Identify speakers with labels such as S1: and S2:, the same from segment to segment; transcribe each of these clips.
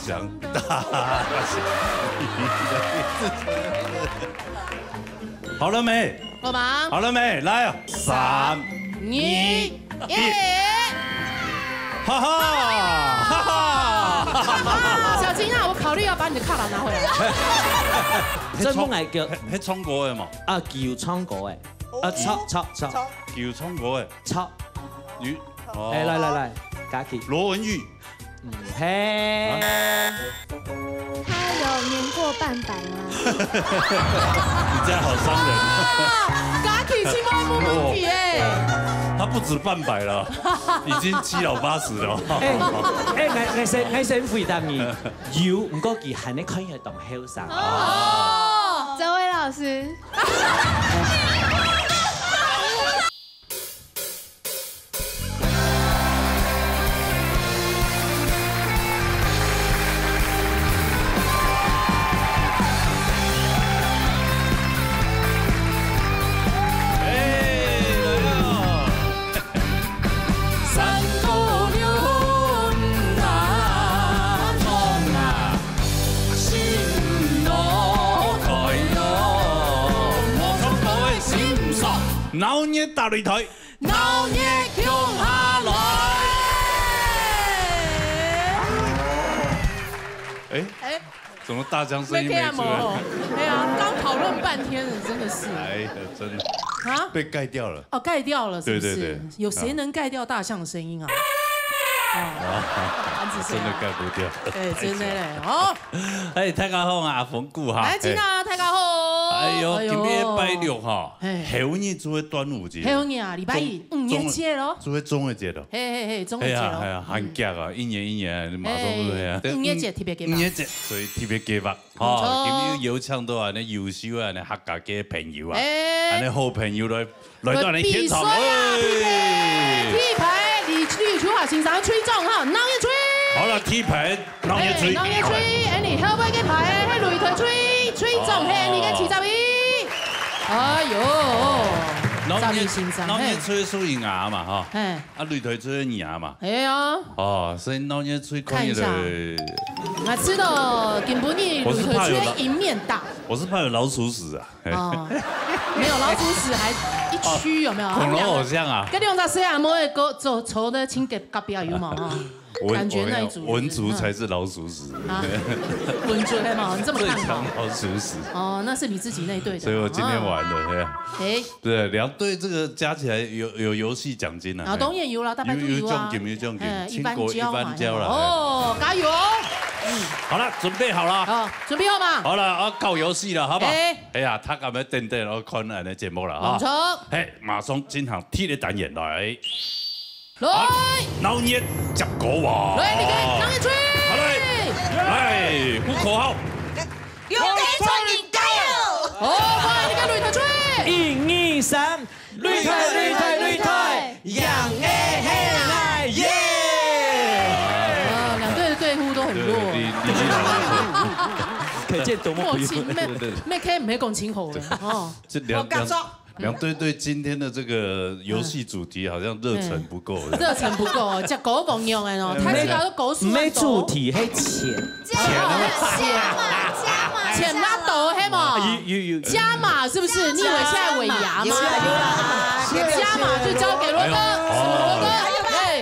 S1: 想大象。好了没？
S2: 好吗？
S1: 好了没？来啊！3、2、1，哈哈哈哈！
S2: 小金啊，我考虑要把你的卡拉拿回来。
S3: 这本来叫
S1: 迄中国的嘛？
S3: 啊，叫创国的，啊，抄，
S1: 叫中国的
S3: 抄，
S1: 鱼。
S3: 哎，来，加起。
S1: 罗文玉。
S3: 嘿。
S4: 他有年过半百吗？
S1: 你这样好伤人。
S2: 嘎起青蛙木木体哎。
S1: 他不止半百了，已经7老80了。
S3: 我先回答你，有唔过佢係你可以當後生。
S4: 哦，这位老师。
S1: 老热大擂台，
S2: 老热強下來。
S1: 哎，怎麼大江聲音沒出來？
S2: 哎呀，剛討論半天了，真的是。
S1: 哎呀，真的
S2: 啊，
S1: 被蓋掉了。
S2: 哦，蓋掉了，是不是？
S1: 對，
S2: 有誰能蓋掉大象的聲音啊？
S1: 真的蓋不掉。
S2: 對，真的嘞。哦，
S1: 哎，大家好啊，阿馮姑哈。
S2: 來，金啊，大家好。
S1: 哎呦，今日拜六哈，後日做端午節。
S2: 後日啊，禮拜一5月節咯。
S1: 做中秋節咯。
S2: 嘿，中秋節咯。
S1: 係啊，寒假啊，一年馬上都係啊。
S2: 5月節特別嘅嘛。
S1: 5月節，所以特別嘅嘛。哦，今日有請到啊，你優秀啊，你客家嘅朋友啊，啊，你好朋友來到你現場。
S2: T 牌，你出下先生吹中哈，鬧一吹。
S1: 好啦 ，T 牌鬧一吹。
S2: 鬧一吹，你後尾嘅牌喺擂台吹中係你嘅40位。哎呦，鬧一先生，
S1: 鬧一吹屬於牙嘛哈，
S2: 哎，
S1: 啊擂台吹牙嘛。
S2: 係啊。
S1: 哦，所以鬧一吹看一下。
S2: 我知道根本你擂台吹贏面大。
S1: 我是怕有老鼠屎啊。
S2: 哦，沒有老鼠屎，還一區有沒有？
S1: 恐龍偶像啊。
S2: 跟210啊，冇嘅個走籌的請給隔壁有嘛哈。感覺那一組
S1: 文竹才是老鼠屎。
S2: 文竹嘛，你這麼看好？
S1: 老鼠屎。
S2: 哦，那是你自己那隊的。
S1: 所以我今天玩的，對啊。
S2: 哎。
S1: 對，2隊這個加起來有遊戲獎金啊。
S2: 啊，當然有啦，大白兔有啊。
S1: 有獎金，
S2: 一般交
S1: 啦。
S2: 哦，加油！
S1: 好了，準備好了。
S2: 好，準備好嘛？
S1: 好了，要搞遊戲了，好不好？哎呀，他咁樣等我看下你節目了啊。
S2: 冇錯。
S1: 嘿，馬上進行第一個單元來。
S2: 來，
S1: 鬧熱接歌王。
S2: 來，你嘅鬧熱吹。
S1: 好來，呼口號。
S5: 勇敢衝你加油！
S2: 好，快，你嘅擂台吹。
S3: 1、2、3，擂台，讓愛黑來耶！
S2: 兩隊的隊呼都很弱。
S3: 可見多麼不容易。
S2: 咩 K 唔係講清楚嘅哦。
S1: 兩隊今天的這個遊戲主題好像熱忱不夠。
S2: 熱忱不夠，隻狗講用嘅哦，睇住有狗鼠。
S3: 唔係主題係
S2: 錢拉豆係嘛？加碼是不是？你以為現在尾牙嗎？加碼就交給羅哥，羅哥。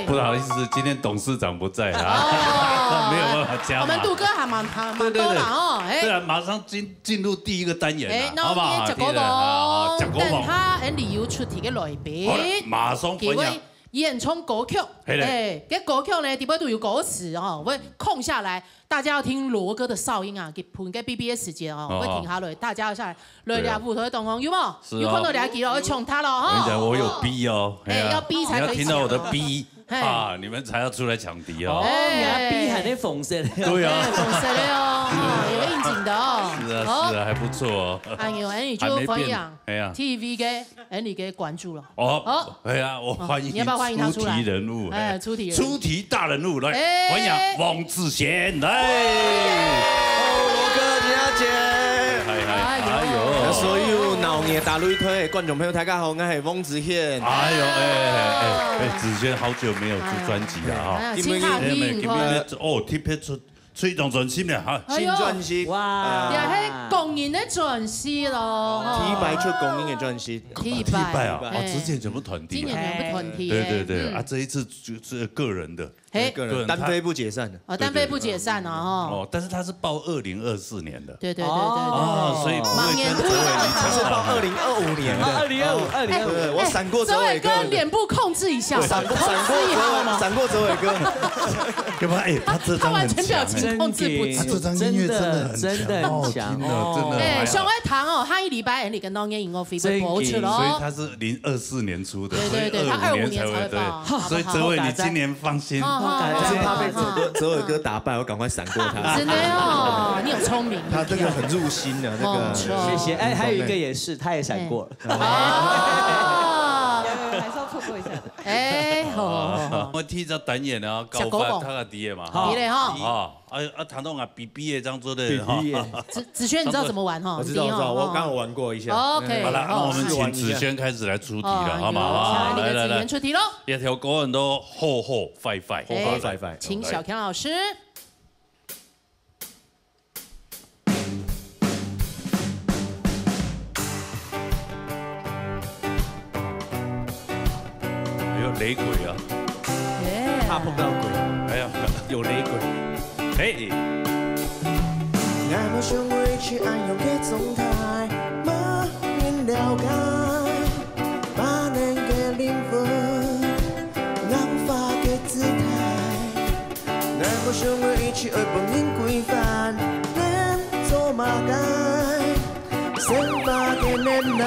S1: 不好意思，今天董事長不在啊，沒有辦法加碼。
S2: 我們杜哥還蠻多啦哦。
S1: 對啊，馬上進入第一個單元啦，好不好？
S2: 食果王，等他理由出題嘅來賓，
S1: 馬上分享。
S2: 演唱歌曲，嘅歌曲呢，點解都有歌詞哦？會空下來，大家要聽羅哥的哨音啊，給盤嘅 BBS 時間哦，會停下來，大家要下來，來兩舞台動哦，有冇？有看到兩記咯，要搶他咯，
S1: 我跟你講，我有 B 哦，
S2: 要 B 才可以。
S1: 你要聽到我的 B。啊！你們才要出來搶敵哦！
S3: 哎，B 還得縫色的，
S1: 對啊，
S2: 縫色的哦，有應景的哦。
S1: 是啊，還不錯哦。
S2: 哎呦，你就歡迎 TV 嘅，你嘅關注了。
S1: 哦，哎呀，我歡迎出題人物，
S2: 哎，出
S1: 題大人物來，歡迎王子賢來。
S6: 羅哥，金小姐，
S2: 哎呦，
S6: 所有鬧熱大擂台嘅觀眾朋友，大家好，我係王子賢。
S1: 哎呦，子賢好久沒有出專輯啦哈。
S2: 請下聽。
S1: 哦，特別出吹动转心了哈。
S6: 新专辑
S3: 哇，
S2: 也係公認的轉系咯。
S6: 提白出公英的專輯，
S2: 提
S1: 拜啊！
S2: 哎
S1: 之前全部團體。
S2: 今年全部團體。
S1: 對對啊，這一次就是個人的。
S6: 個人單飛不解散的。
S2: 單飛不解散啊！
S1: 哦，但是他是報2024年的。
S2: 對。
S1: 哦，所以不會跟哲偉你
S6: 是報2025年的。2025，我閃過哲偉哥。
S2: 臉部控制一下。
S6: 閃過哲偉哥。
S1: 要不然哎，他這張很強，
S2: 控制不住。
S1: 他這張音樂真的很強，真的。
S2: 哎，上一堂哦，下一禮拜你跟當年音樂飛被播出咯。
S1: 所以他是2024年出的，
S2: 對，他25年才會爆。
S1: 所以哲偉你今年放心。
S6: 我是怕被哲偉哥打敗，我趕快閃過他。
S2: 真的哦，你有聰明。
S6: 他這個很入心的那個。
S3: 謝謝。哎，還有一個也是，他也閃過了。
S5: 還是要錯過一下的。
S2: 哎，好。
S1: 我睇咗等人啊，高翻他個啲嘢嘛。
S2: 啲咧哈。
S1: 唐東啊，BB 嘅張做的
S6: 哈。
S2: 子軒，你知道怎麼玩哈？
S6: 我知道，我剛好玩過一下。
S2: OK。
S1: 好了，那我們請子軒開始來出題了，好嗎？
S2: 來，出題嘍。一
S1: 條歌人都好快。
S2: 請小強老師。
S1: 雷鬼啊！
S6: 怕碰到鬼，
S1: 哎呀，有雷鬼。嘿。
S7: 我想維持安樣嘅狀態，冇人了解，把人嘅靈魂，硬化嘅姿態。我想維持愛本應規範，能做馬街，生化嘅能耐。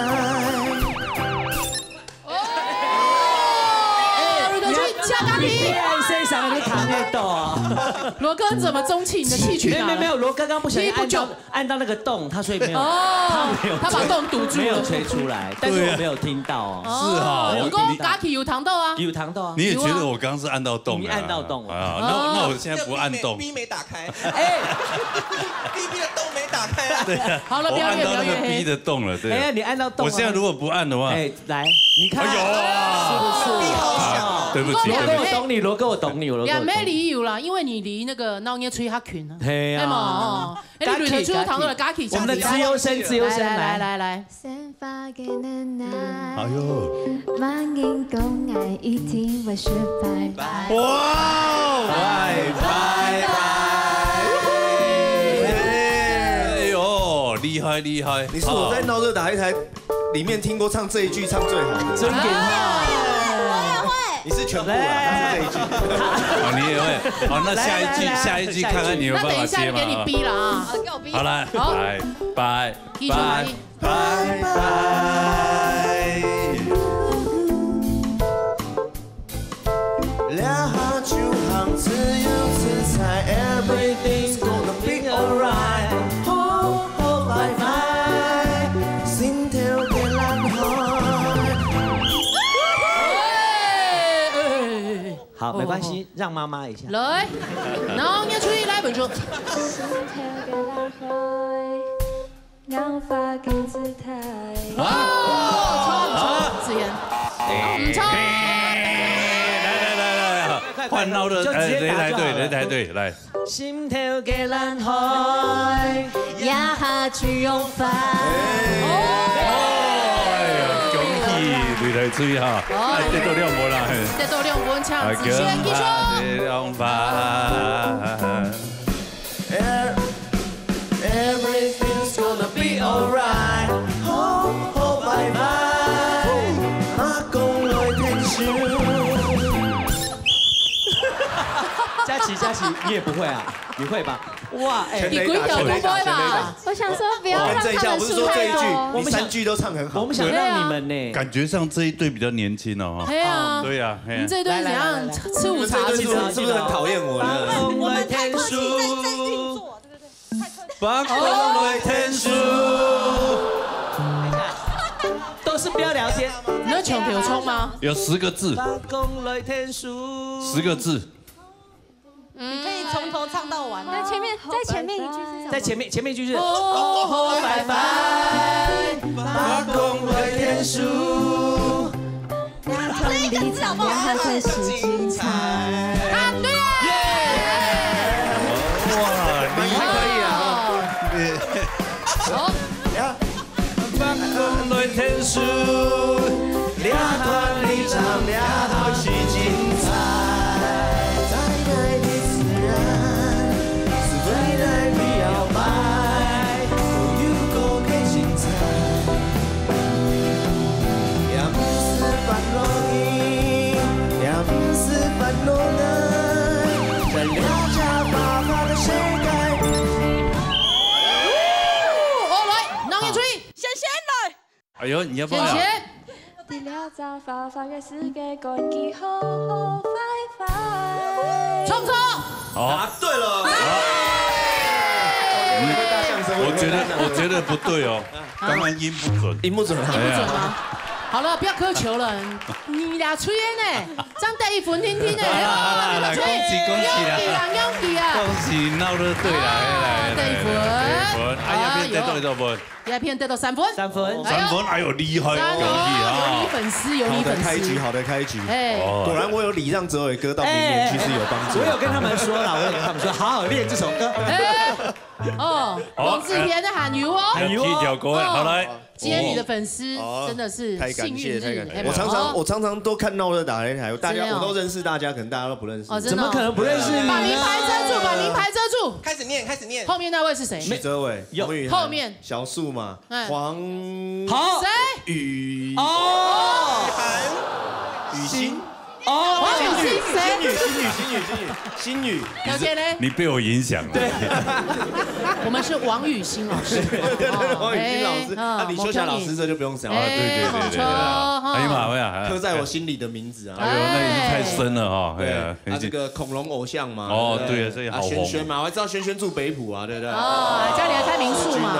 S3: 身上的糖也多。
S2: 羅哥怎麼中氣？你的氣群啊？
S3: 沒有，羅哥剛不小心按到那個洞，他所以沒有。
S2: 他把洞堵住，
S3: 沒有吹出來，但是我沒有聽到哦。
S1: 是哈，
S2: 羅哥打起有糖豆啊，
S3: 有糖豆啊。
S1: 你也覺得我剛剛是按到洞？
S3: 你按到洞
S1: 啊？那我現在不按洞。
S6: B 沒打開，
S3: 哎
S6: ，B 的洞沒打開啊。
S1: 對呀，
S2: 好了，
S1: 我按到那個 B 的洞了，對。
S3: 哎，你按到洞。
S1: 我現在如果不按的話，
S3: 哎，來，你看。
S1: 有啊。
S3: 是不是？
S1: 對不起，
S3: 羅哥我懂你，羅哥我懂你，
S2: 兩妹離有啦，因為你離那個鬧熱吹較近啊。
S3: 係啊。
S2: 哦，哎，你輪流出糖豆來加起。
S3: 我們的資優生，來。
S4: 散發嘅能耐。
S1: 哎呦。
S4: 萬人共愛一定會失敗。
S1: 哇！拜。哎呦，厲害！
S6: 你是我在鬧熱打一台裡面聽過唱這一句唱最好的。
S3: 真給他。
S6: 你是全部啊，他是這一句。
S1: 哦，你也會。好，那下一句看看你有辦法接嗎？
S2: 那等一下給你逼了啊！
S5: 給我逼。
S1: 好來，拜。
S7: 兩下就行自由自在 ，Everything's gonna be alright。好，拜拜，心跳嘅藍海。
S3: 好，沒關係，讓媽媽一下。
S2: 來，鬧熱吹來本住。子妍，唔錯。
S1: 來，換鬧的，擂台隊，來。
S3: 心跳嘅藍海，
S4: 一下住用快。
S1: 恭喜擂台吹哈，得到2分啦，
S2: 得到2分搶，子軒繼續。
S7: Everything's gonna be alright。好，拜拜，馬公來聽書。
S3: 佳琪，你也不會啊？你會吧？哇，哎，
S2: 你鬼屌不會吧？
S4: 我想說不要讓他們輸太多。
S6: 我不是說這一句，你3句都唱很好。
S3: 我們想讓你們呢，
S1: 感覺上這一隊比較年輕哦。
S2: 對啊，
S1: 對呀。
S2: 你這一隊怎樣？吃午茶
S6: 是不是很討厭我呢？
S5: 我們太客氣，在運作，對不對？
S1: 馬公來聽書。
S3: 都是不要聊天。
S2: 你要搶條蔥嗎？
S1: 有10個字。
S3: 馬公來聽書。
S1: 10個字。
S5: 你可以從頭唱到完。
S4: 在前面一句是什麼？
S3: 在前面一句是。
S7: 哦，拜拜，馬公來聽書。
S4: 同理怎樣會是精彩？
S2: 啊，對耶！
S1: 哇！呦，你要不要？
S2: 浅浅。
S4: 除了早发发嘅世界，趕緊好好快快。
S2: 錯唔錯？
S6: 答對了。
S1: 我覺得不對哦，剛剛音不準，
S6: 音不準，
S2: 不準嗎？好了，不要苛求了，你倆吹呢，張第一分聽聽呢。
S1: 來，恭喜啦！
S2: 恭喜啊！
S1: 恭喜鬧得對啦，來，
S2: 第一分，
S1: 哎呀，變得多少分？
S2: 第二片得到3分，3分，
S1: 哎呦，厲害，恭喜啊！
S2: 有你粉絲，有你粉絲。
S6: 開局，好的開局。
S2: 哎，
S6: 果然我有禮讓哲偉哥到明年去是有幫助。
S3: 我有跟他們說了，我有跟他們說，好好練這首歌。
S2: 哦，王志田的喊油哦，
S1: 踢腳歌，好來。
S2: 接你的粉絲真的是
S6: 太感謝，太感
S2: 謝。
S6: 我常常都看鬧熱打擂台，大家我都認識大家，可能大家都不認識。
S2: 哦，
S3: 怎麼可能不認識你？
S2: 把名牌遮住，把名牌遮住。
S8: 開始念。
S2: 後面那位是誰？
S6: 許哲偉、黃宇
S2: 後面
S6: 小樹嘛，黃
S3: 好
S2: 誰？
S6: 宇
S3: 哦，
S6: 雨欣。
S2: 哦，黃雨欣
S6: 新宇，
S2: 小姐呢？
S1: 你被我影響了。
S3: 對，
S2: 我們是王雨欣老師。
S6: 對，王雨欣老師，那李秋霞老師這就不用講了。
S1: 對。哎呀媽呀，
S6: 刻在我心裡的名字啊！
S1: 哎呦，那已經太深了哈。
S6: 對啊，這個恐龍偶像嘛。
S1: 哦，對啊，這個好紅。
S6: 軒軒嘛，我還知道軒軒住北埔啊，對不對？
S2: 哦，家裡還開民宿嘛。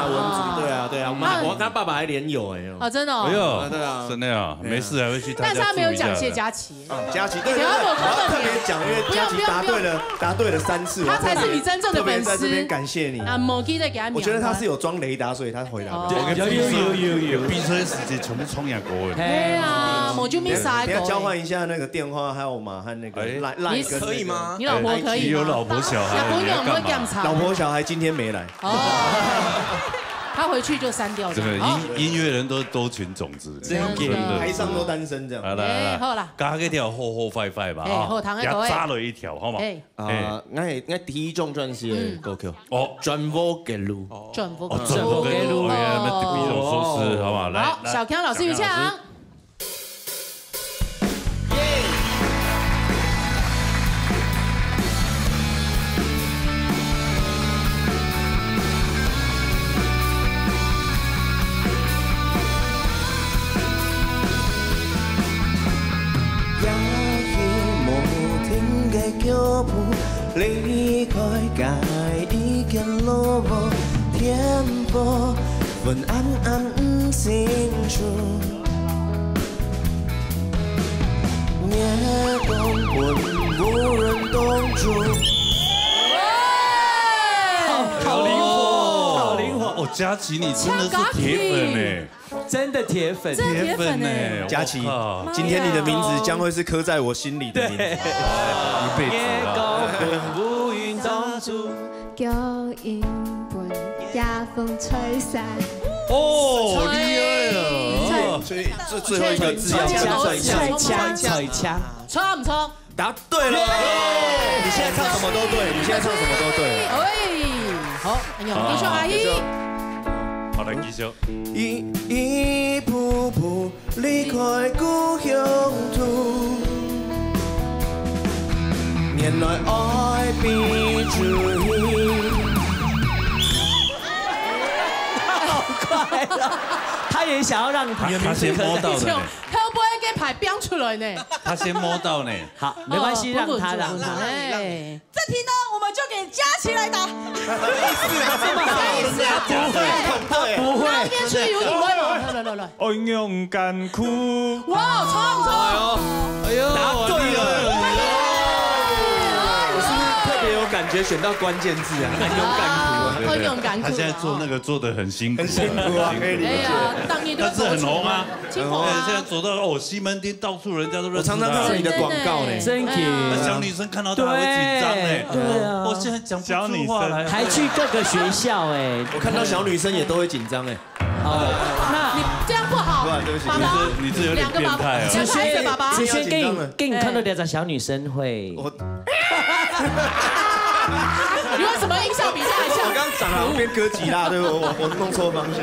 S6: 對啊，我跟他爸爸還連友哎。
S2: 哦，真的。
S1: 哎呦，
S6: 對啊，
S1: 真的呀，沒事還會去他家住一下。
S2: 但是他沒有講謝佳琪。
S6: 佳琪，對，我要特別講，因為佳琪答對了3次，
S2: 他才是你真正的粉絲。
S6: 在這邊感謝你。
S2: 啊，某基的給他。
S6: 我覺得他是有裝雷達，所以他回答。
S1: 有閉車時間全部衝入過。
S2: 對啊，某就沒啥。
S6: 等下交換一下那個電話號碼和那個賴跟。
S8: 可以嗎？
S2: 你老婆可以嗎？
S1: 有老婆小孩。
S6: 老婆小孩今天沒來。
S2: 他回去就刪掉了。
S1: 這個音樂人都群種子，真
S6: 的，台上都單身這樣。
S2: 來，好啦，
S1: 加一條好快吧，一揸落一條，好嘛？
S6: 我第一種專輯嘅歌曲，
S2: 轉播嘅路，
S1: 那比較舒適，好嘛？來，
S2: 好，小強老師於強。
S7: 腳步離開該已經落寞，天波昏暗暗深處，夜光昏無人懂出。
S3: 好靈活，好靈活！
S1: 哦，佳琪，你真的是鐵粉哎！
S3: 真的鐵粉，
S1: 鐵粉哎！
S6: 佳琪，今天你的名字將會是刻在我心裡的名字，一輩子啊！
S3: 烏雲當中，
S4: 腳印伴夜風吹散。
S1: 哦，厲害啊！
S6: 所以最後一個字要算一下，
S3: 吹槍，
S2: 錯唔錯？
S6: 答對了！你現在唱什麼都對，你現在唱什麼都對。
S2: 哎，好，繼續阿姨。
S1: 好，來繼續。
S7: 一步步離開故鄉土，原來愛比追。
S3: 好快了！他也想要讓你的名字
S1: 先摸到的。
S2: 會不會給牌標出來呢？
S1: 他先摸到呢。
S3: 好，沒關係，讓他。
S2: 哎，
S5: 這題呢，我們就給佳琪來答。
S6: 什麼意思啊？
S3: 不會。
S2: 那邊去有你問。來。
S1: 安陽艱苦。
S2: 哇，錯唔錯？
S6: 哎呦，答對了。我是不是特別有感覺選到關鍵字啊？很勇敢，
S2: 很勇敢。
S1: 他現在做那個做得很辛苦，
S6: 很辛苦啊，可以理解。
S1: 但是很紅啊，很紅啊。現在走到西門町，到處人家都認識他。
S6: 我常常看到你的廣告呢，
S3: 真的。
S1: 小女生看到他會緊張呢。
S3: 對啊。
S1: 我現在講不出話來，
S3: 還去各個學校哎。
S6: 我看到小女生也都會緊張哎。
S2: 那你這樣不好，爸爸，
S1: 你這有點變態啊。
S3: 子軒給你看到兩個小女生會。
S2: 你為什麼音效比較像？
S6: 我剛長得變哥吉拉，對我弄錯方向。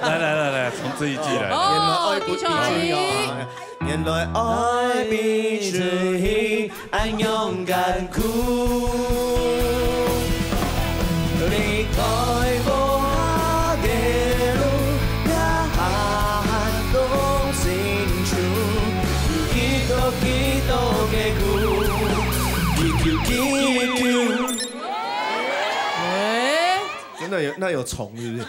S1: 來，從這一季來。
S2: 哦，地球阿姨。
S7: 原來愛比追愛勇敢苦，離開無下嘅路，也
S2: 喂，
S6: 真的有那有虫是不是？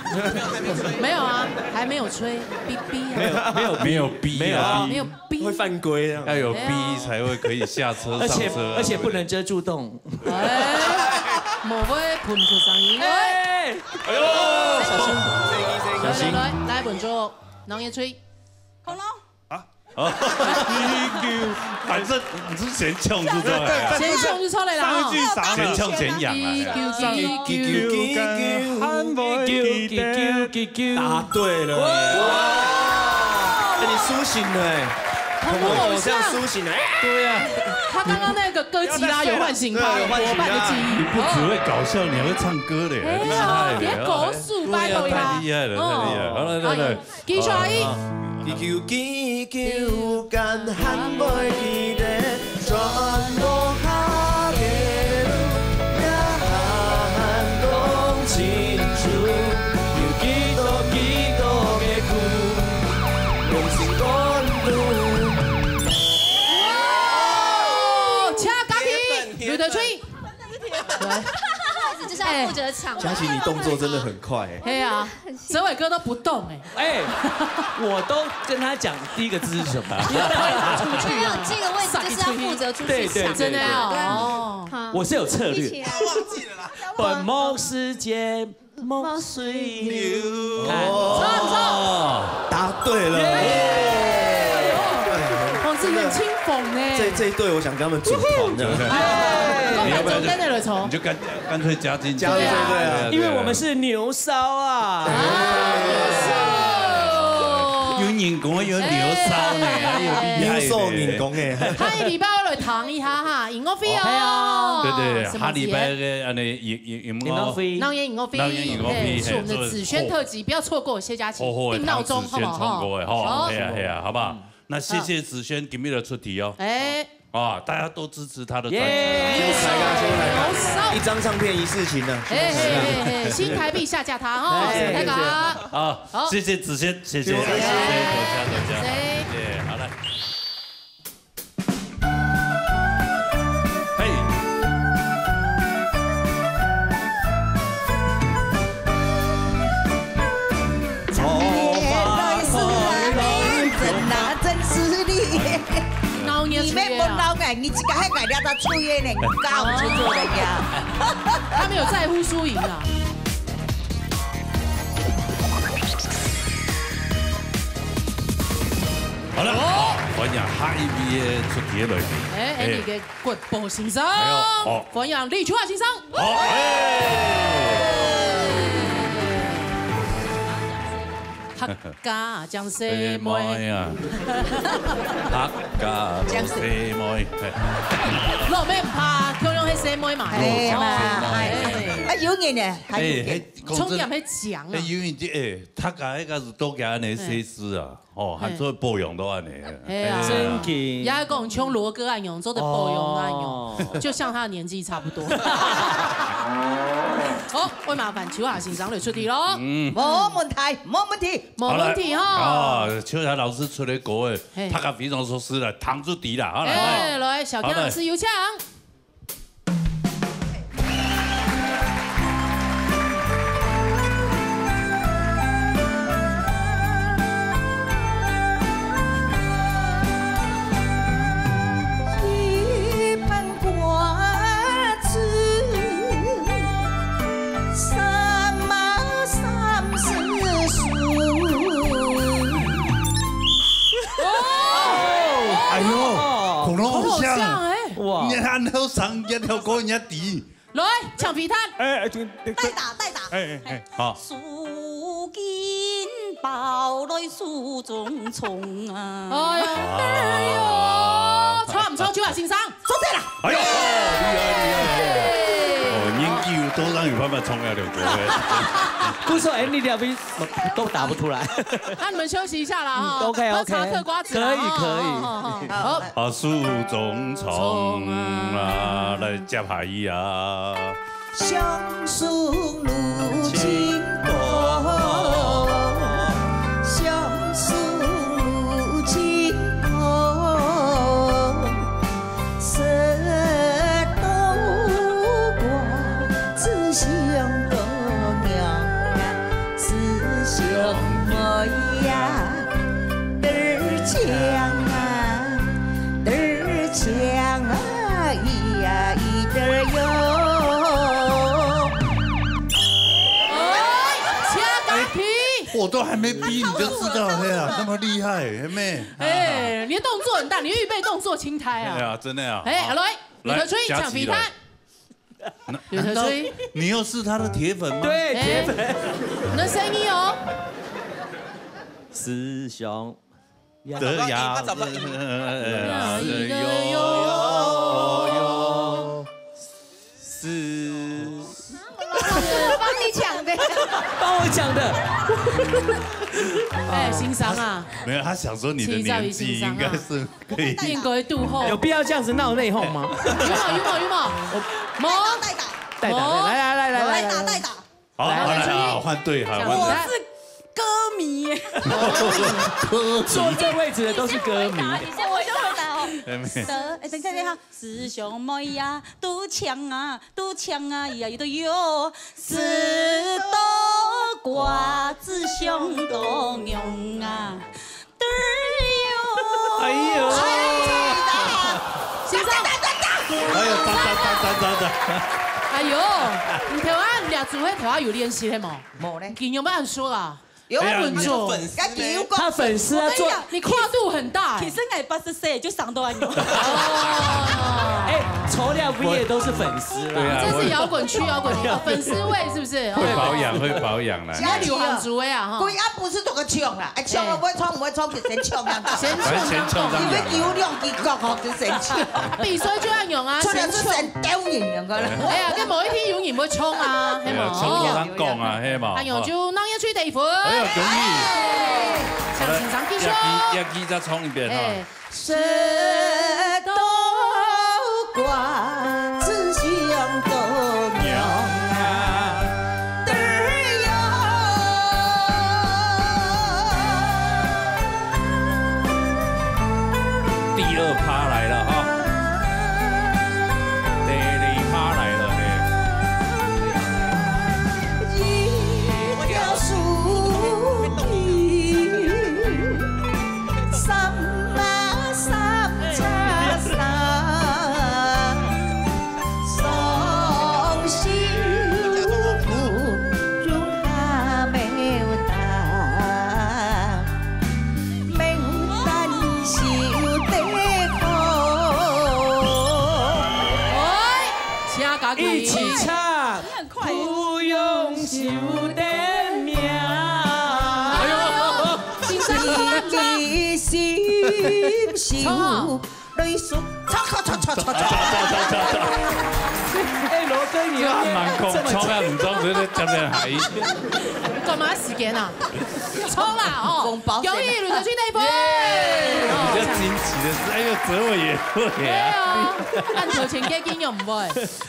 S2: 没有啊，还没有吹 BB 啊，
S1: 没有 B 啊，
S2: 没有 B，
S6: 会犯规啊！
S1: 要有 B 才会可以下车上车，
S3: 而且不能遮住洞。
S2: 莫会喷出声音。
S3: 哎呦，小心，
S2: 小心，来稳住，浓烟吹。
S5: 恐龙。
S1: 反正你是先冲就出来，
S2: 先冲就出来了
S1: 上一句啥？先冲先养啊！
S6: 答对了，你苏醒了哎，
S2: 恐龙偶像
S6: 苏醒了，
S3: 对呀，
S2: 他刚刚那个歌吉拉有唤醒他伙伴的记忆。
S1: 你不只会搞笑，你还会唱歌嘞，厉害嘞！
S2: 别狗鼠拜托他，
S1: 太厉害了，太厉害了！好了，来，
S2: 继续阿姨。
S7: 叫間很袂記得，全部下嘅路，也講清楚，有幾多嘅苦，用心趕路。
S2: 掐钢琴，吕德吹。
S8: 就是要负责唱。
S6: 佳琪，你动作真的很快哎。
S2: 嘿啊，哲伟哥都不动哎。
S3: 哎，我都跟他讲第一个字是什么？
S2: 出去啊！
S8: 这个位置就是要负责出去抢。
S2: 真的哦。
S3: 我是有策略。忘记了啦。本梦世界梦随流。
S6: 答对了。
S2: 黄志远清风呢？
S6: 这一对我想跟他们组团的。
S1: 你要不然你就干脆加进去，
S6: 对啊，
S3: 因为我们是牛骚啊。
S1: 有人工有牛骚呢，还有厉害
S6: 的。人工诶。
S2: 下礼拜我来談一下哈，迎我飛哦。
S1: 對，下禮拜嘅安尼迎我飛，
S2: 當然迎我飛，是我們的子軒特輯，不要錯過謝佳琪，定鬧鐘好不好？
S1: 好，係啊，好不好？那謝謝子軒今日的出題哦。哎。啊！大家都支持他的專輯，
S6: 一張唱片一事情呢。
S2: 新台幣下架他哦，大家
S1: 好，謝謝子軒，謝謝，多謝，好嘞。嘿。
S5: 你们不老爱，你自己还改掉他出院呢，搞不出来呀！
S2: 他没有在乎输赢啊。
S1: 好了，歡迎下一位嘅出題來賓。
S2: 你嘅國寶先生，歡迎李秋華先生。客家將西妹啊，
S1: 客家將西妹，
S2: 落咩唔怕，佢用係西妹嘛，
S5: 係嘛，係，有人呢，係
S2: 衝入去講啊，
S1: 因為客家嗰個是多嘅安尼西施啊，還做保養都安尼，
S2: 係啊，真嘅，也講像羅哥安用做的保養安用，就像他的年紀差不多。好，會麻煩秋華先生嚟出題咯。
S5: 冇問題，冇問題，
S2: 冇問題哈。
S1: 啊，秋華老師出的歌誒，他個非常熟悉了，唐出題啦，好
S2: 來，小強老師有搶。
S1: 然後上一條歌一啲，
S2: 來搶皮炭，
S5: 帶打，
S1: 好。
S9: 樹根抱來樹中蟲啊！
S2: 哎呦，錯唔錯？秋華先生，
S5: 做對啦！
S1: 哎呦，厲害！年紀有多讓有辦法衝下條歌嘅。
S3: 不錯，你兩邊都打不出來。
S2: 那你們休息一下啦哈。
S3: OK，
S2: 喝茶嗑瓜子。
S3: 可以。
S2: 好。
S1: 啊，樹中蟲啊，來接下伊啊。
S7: 相送如情歌，相送如情歌，色東
S5: 枪啊，咿呀咿的哟。
S1: 我都还没逼你就知道，哎呀，那么厉害，妹。
S2: 哎，你的动作很大，你预备动作青苔啊。
S1: 对啊，真的啊。
S2: 哎，来，吕德吹抢皮蛋。吕德吹，
S1: 你又是他的铁粉吗？
S3: 对，铁粉。
S2: 那声音哦。
S3: 师兄。
S1: 的呀，的哟，是。
S5: 帮你抢的，
S3: 帮我抢的。
S2: 哎，欣赏啊！
S1: 没有，他想说你的年纪应该是可以。
S2: 应该度后。
S3: 有必要这样子闹内讧吗？
S2: 有冇？冇。
S3: 代打，来
S9: 打。
S1: 好，换队，好。
S9: 我是歌迷。
S3: 坐这位置的都是歌迷。
S9: 我就回答哦。等下，师兄妹呀，都抢啊，呀，都有四斗瓜子兄弟娘啊，对哟。
S3: 哎呦！
S2: 先生，
S1: 哎呦，打！
S2: 哎呦，你台湾俩组会台湾有练习的冇？
S5: 冇嘞，
S2: 有没有说啊？
S5: 有
S2: 稳住，
S3: 他粉丝啊，做
S2: 你跨度很大。
S9: 其实我80岁就上到安用。
S3: 哎，抽料不也都是粉丝啦？
S1: 对啊，
S2: 这是摇滚区，粉丝味是不是？
S1: 会保养啦。
S2: 家流行族的啊哈。
S5: 规啊不是都个抢啦，哎抢了不会冲就先抢啦。
S1: 先冲，
S5: 因为有两支国吼就先抢。
S2: 必须就要用啊，
S5: 先冲。丢人两个啦。
S2: 哎呀，跟某一天永远不会冲啊，系冇？
S1: 冲有人讲啊，系嘛？
S2: 哎呦，就那一吹地粉。
S1: 哎呦，恭喜！
S2: 向欣赏继续。
S1: 要再冲一遍哈。
S5: 石头瓜子兄弟娘啊，嘚哟。
S1: 第2趴来了哈，第2趴来了嘿。
S5: 一条树皮，三马三叉三，双手不如哈没有大，没有担心得好。
S2: 一
S3: 起唱，不用修的命。
S2: 哎呦，欣赏
S5: 你心受泪水，吵！
S3: 哎，罗哥，你
S1: 慢空冲啊，唔装这个这边还。
S2: 干嘛时间啊？冲啦哦！有意吕德吹那一波。
S1: 比较惊奇的是，哎呦，泽伟也会啊。
S2: 按头前给金用唔会。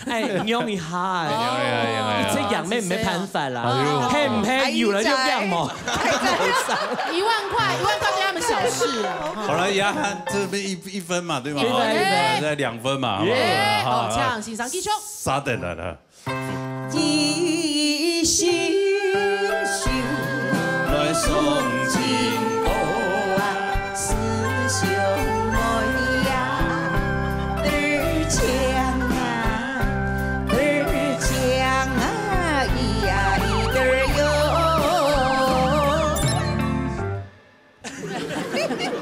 S3: 哎，用一下哎，这养妹没办法啦，配唔配有人就养嘛。
S2: 1万块对他们小事。
S1: 好了，雅涵这边一分嘛，对吗？再2分嘛，
S2: 好，唱欣赏继续。
S1: 杀得来了。
S5: 一心修来送情歌啊，师兄妹呀，嘚儿枪啊，咿呀咿嘚儿哟。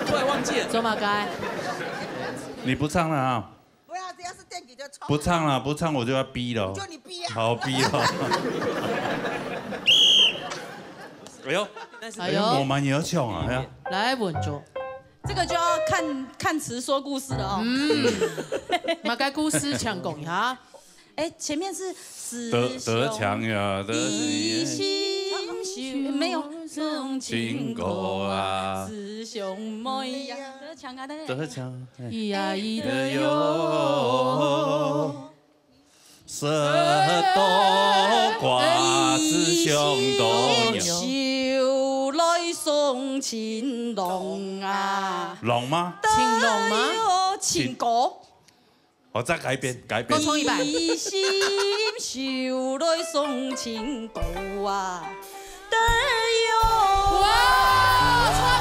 S3: 突然忘记了，
S2: 走马该。
S1: 你不唱了啊？
S5: 不要，只要是电吉就冲。
S1: 不唱了，不唱我就要逼了。
S5: 就你逼啊！
S1: 好逼了。哎呦，我们也要唱啊！
S2: 来稳住。
S9: 这个就要看词说故事了哦。
S2: 马该故事抢拱哈。
S9: 哎，前面是师
S1: 得强呀，
S9: 一心修没有送情歌啊，师兄妹呀，得强啊，
S1: 得强，
S2: 咿呀咿的
S1: 哟，舌头瓜子兄弟
S9: 修来送情郎啊，
S1: 郎吗？
S2: 情郎吗？
S9: 情歌。
S1: 我再改编。
S2: 多冲100。
S9: 一心修来送情歌啊，得哟。
S2: 哇，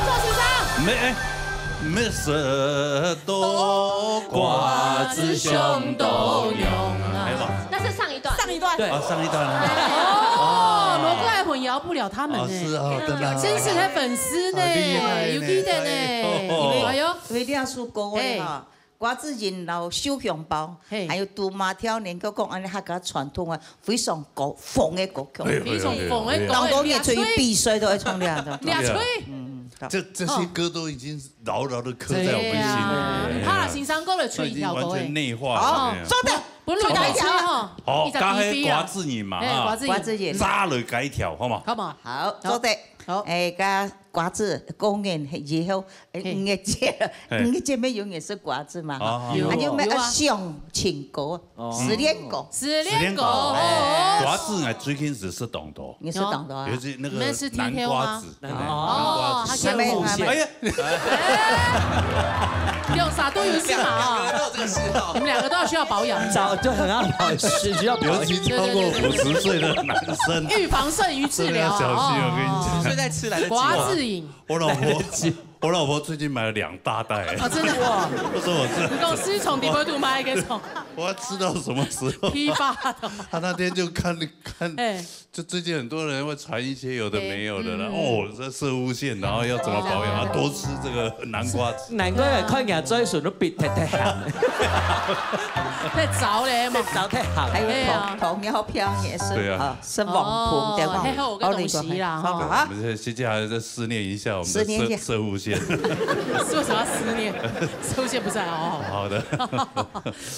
S2: 错欣赏。
S1: 没哎，没舌多，瓜子上都用啊。
S8: 那是上一段。
S3: 对，
S1: 上一段啊。
S2: 哦，罗哥还混淆不了他们呢。
S1: 是啊，真的。
S2: 真是他粉丝呢，有记得呢。哎呦，
S5: 因为廖叔讲话哈。瓜子仁老小香包，还有杜马挑年，佮讲安尼客家传统啊，非常高风的歌曲，
S2: 非常风的歌曲，
S5: 当当也吹必须都会唱俩的，
S2: 俩吹。
S1: 这些歌都已经牢牢的刻在我们心里。
S2: 怕新山歌的吹一条歌，
S1: 完全内化。
S5: 好，做的，
S2: 不如改条哈。
S1: 好，加黑瓜子仁嘛，
S5: 瓜子仁，
S1: 炸了改条，好嘛？
S2: 好嘛？
S5: 好，做的。好，加瓜子公园以后，五个节要永远是瓜子嘛，还有咩上情歌、失恋歌、
S1: 瓜子哎，最近是适当多，
S5: 你适当多啊，
S1: 就是那个南瓜子，
S2: 哦，他
S3: 生物线，
S1: 哎呀，
S2: 用啥都有事嘛啊，你们两个都要需要保养，
S3: 早就很要需要保养，
S1: 尤其超过50岁的男生，
S2: 预防胜于治疗，
S1: 小心我跟你讲，
S3: 现在吃来得及
S2: 瓜子饮，
S1: 我老婆最近买了2大袋，
S2: 啊，真的哇！
S1: 我说我是
S2: 公司从底部度买一个从，
S1: 我要吃到什么时候？
S2: 批发的。
S1: 他那天就看，就最近很多人会传一些有的没有的了。哦，这射物线，然后要怎么保养？啊，多吃这个南瓜子。
S3: 难怪看人嘴唇都变太咸，
S2: 太早嘞嘛，
S3: 早太好。
S5: 还有童谣飘也是，
S1: 对啊，
S5: 是网红的
S2: 还好我个东西啦哈。
S1: 我们接下来再思念一下我们的射物线。
S2: 为什么要思念？射物线不是哦。
S1: 好的。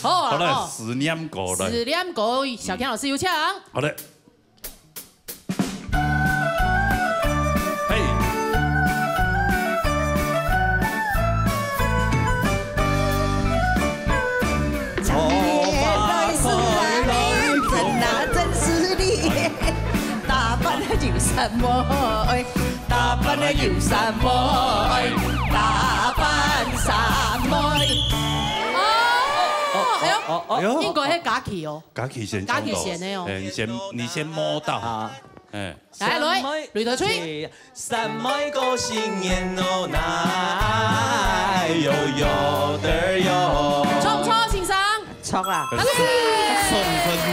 S2: 好
S1: 了，思念歌来。
S2: 思念歌，小天老师有请。
S1: 好的。嘿。
S5: 什么？打扮的有什么？打扮什么？
S2: 哎呦，应该是假期哦。
S1: 假期先。
S2: 假期先的哦。
S1: 你先摸到啊。哎，
S2: 来雷头吹。
S3: 什么个新年哦？那有的有。
S2: 冲欣赏。
S5: 冲啊！
S1: 送分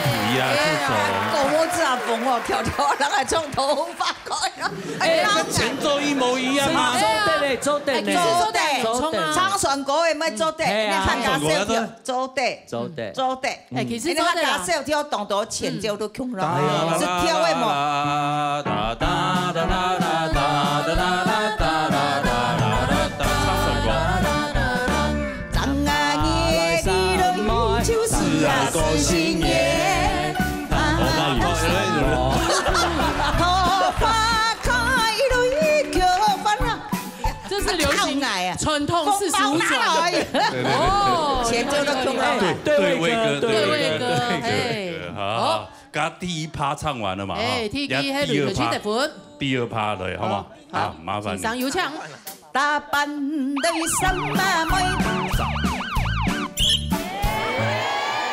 S1: 题啊，这种。
S5: 我这样疯哦，跳跳，人还冲头发开。
S1: 哎，跟前奏一模一样吗？
S3: 走的，
S5: 唱船歌的咪走的，你客家小调走的。
S2: 哎，其实
S5: 你客家小调当到前奏都穷了，是跳的嘛。
S1: 过新年，
S5: 桃花开蕊叫翻啊！
S2: 这是流行传统45转。
S1: 哦，
S5: 前奏都空了。
S1: 对位歌，好，刚第一趴唱完了嘛，第二趴了，好吗？好，麻烦你。
S2: 上有请。
S5: 打扮的什么美？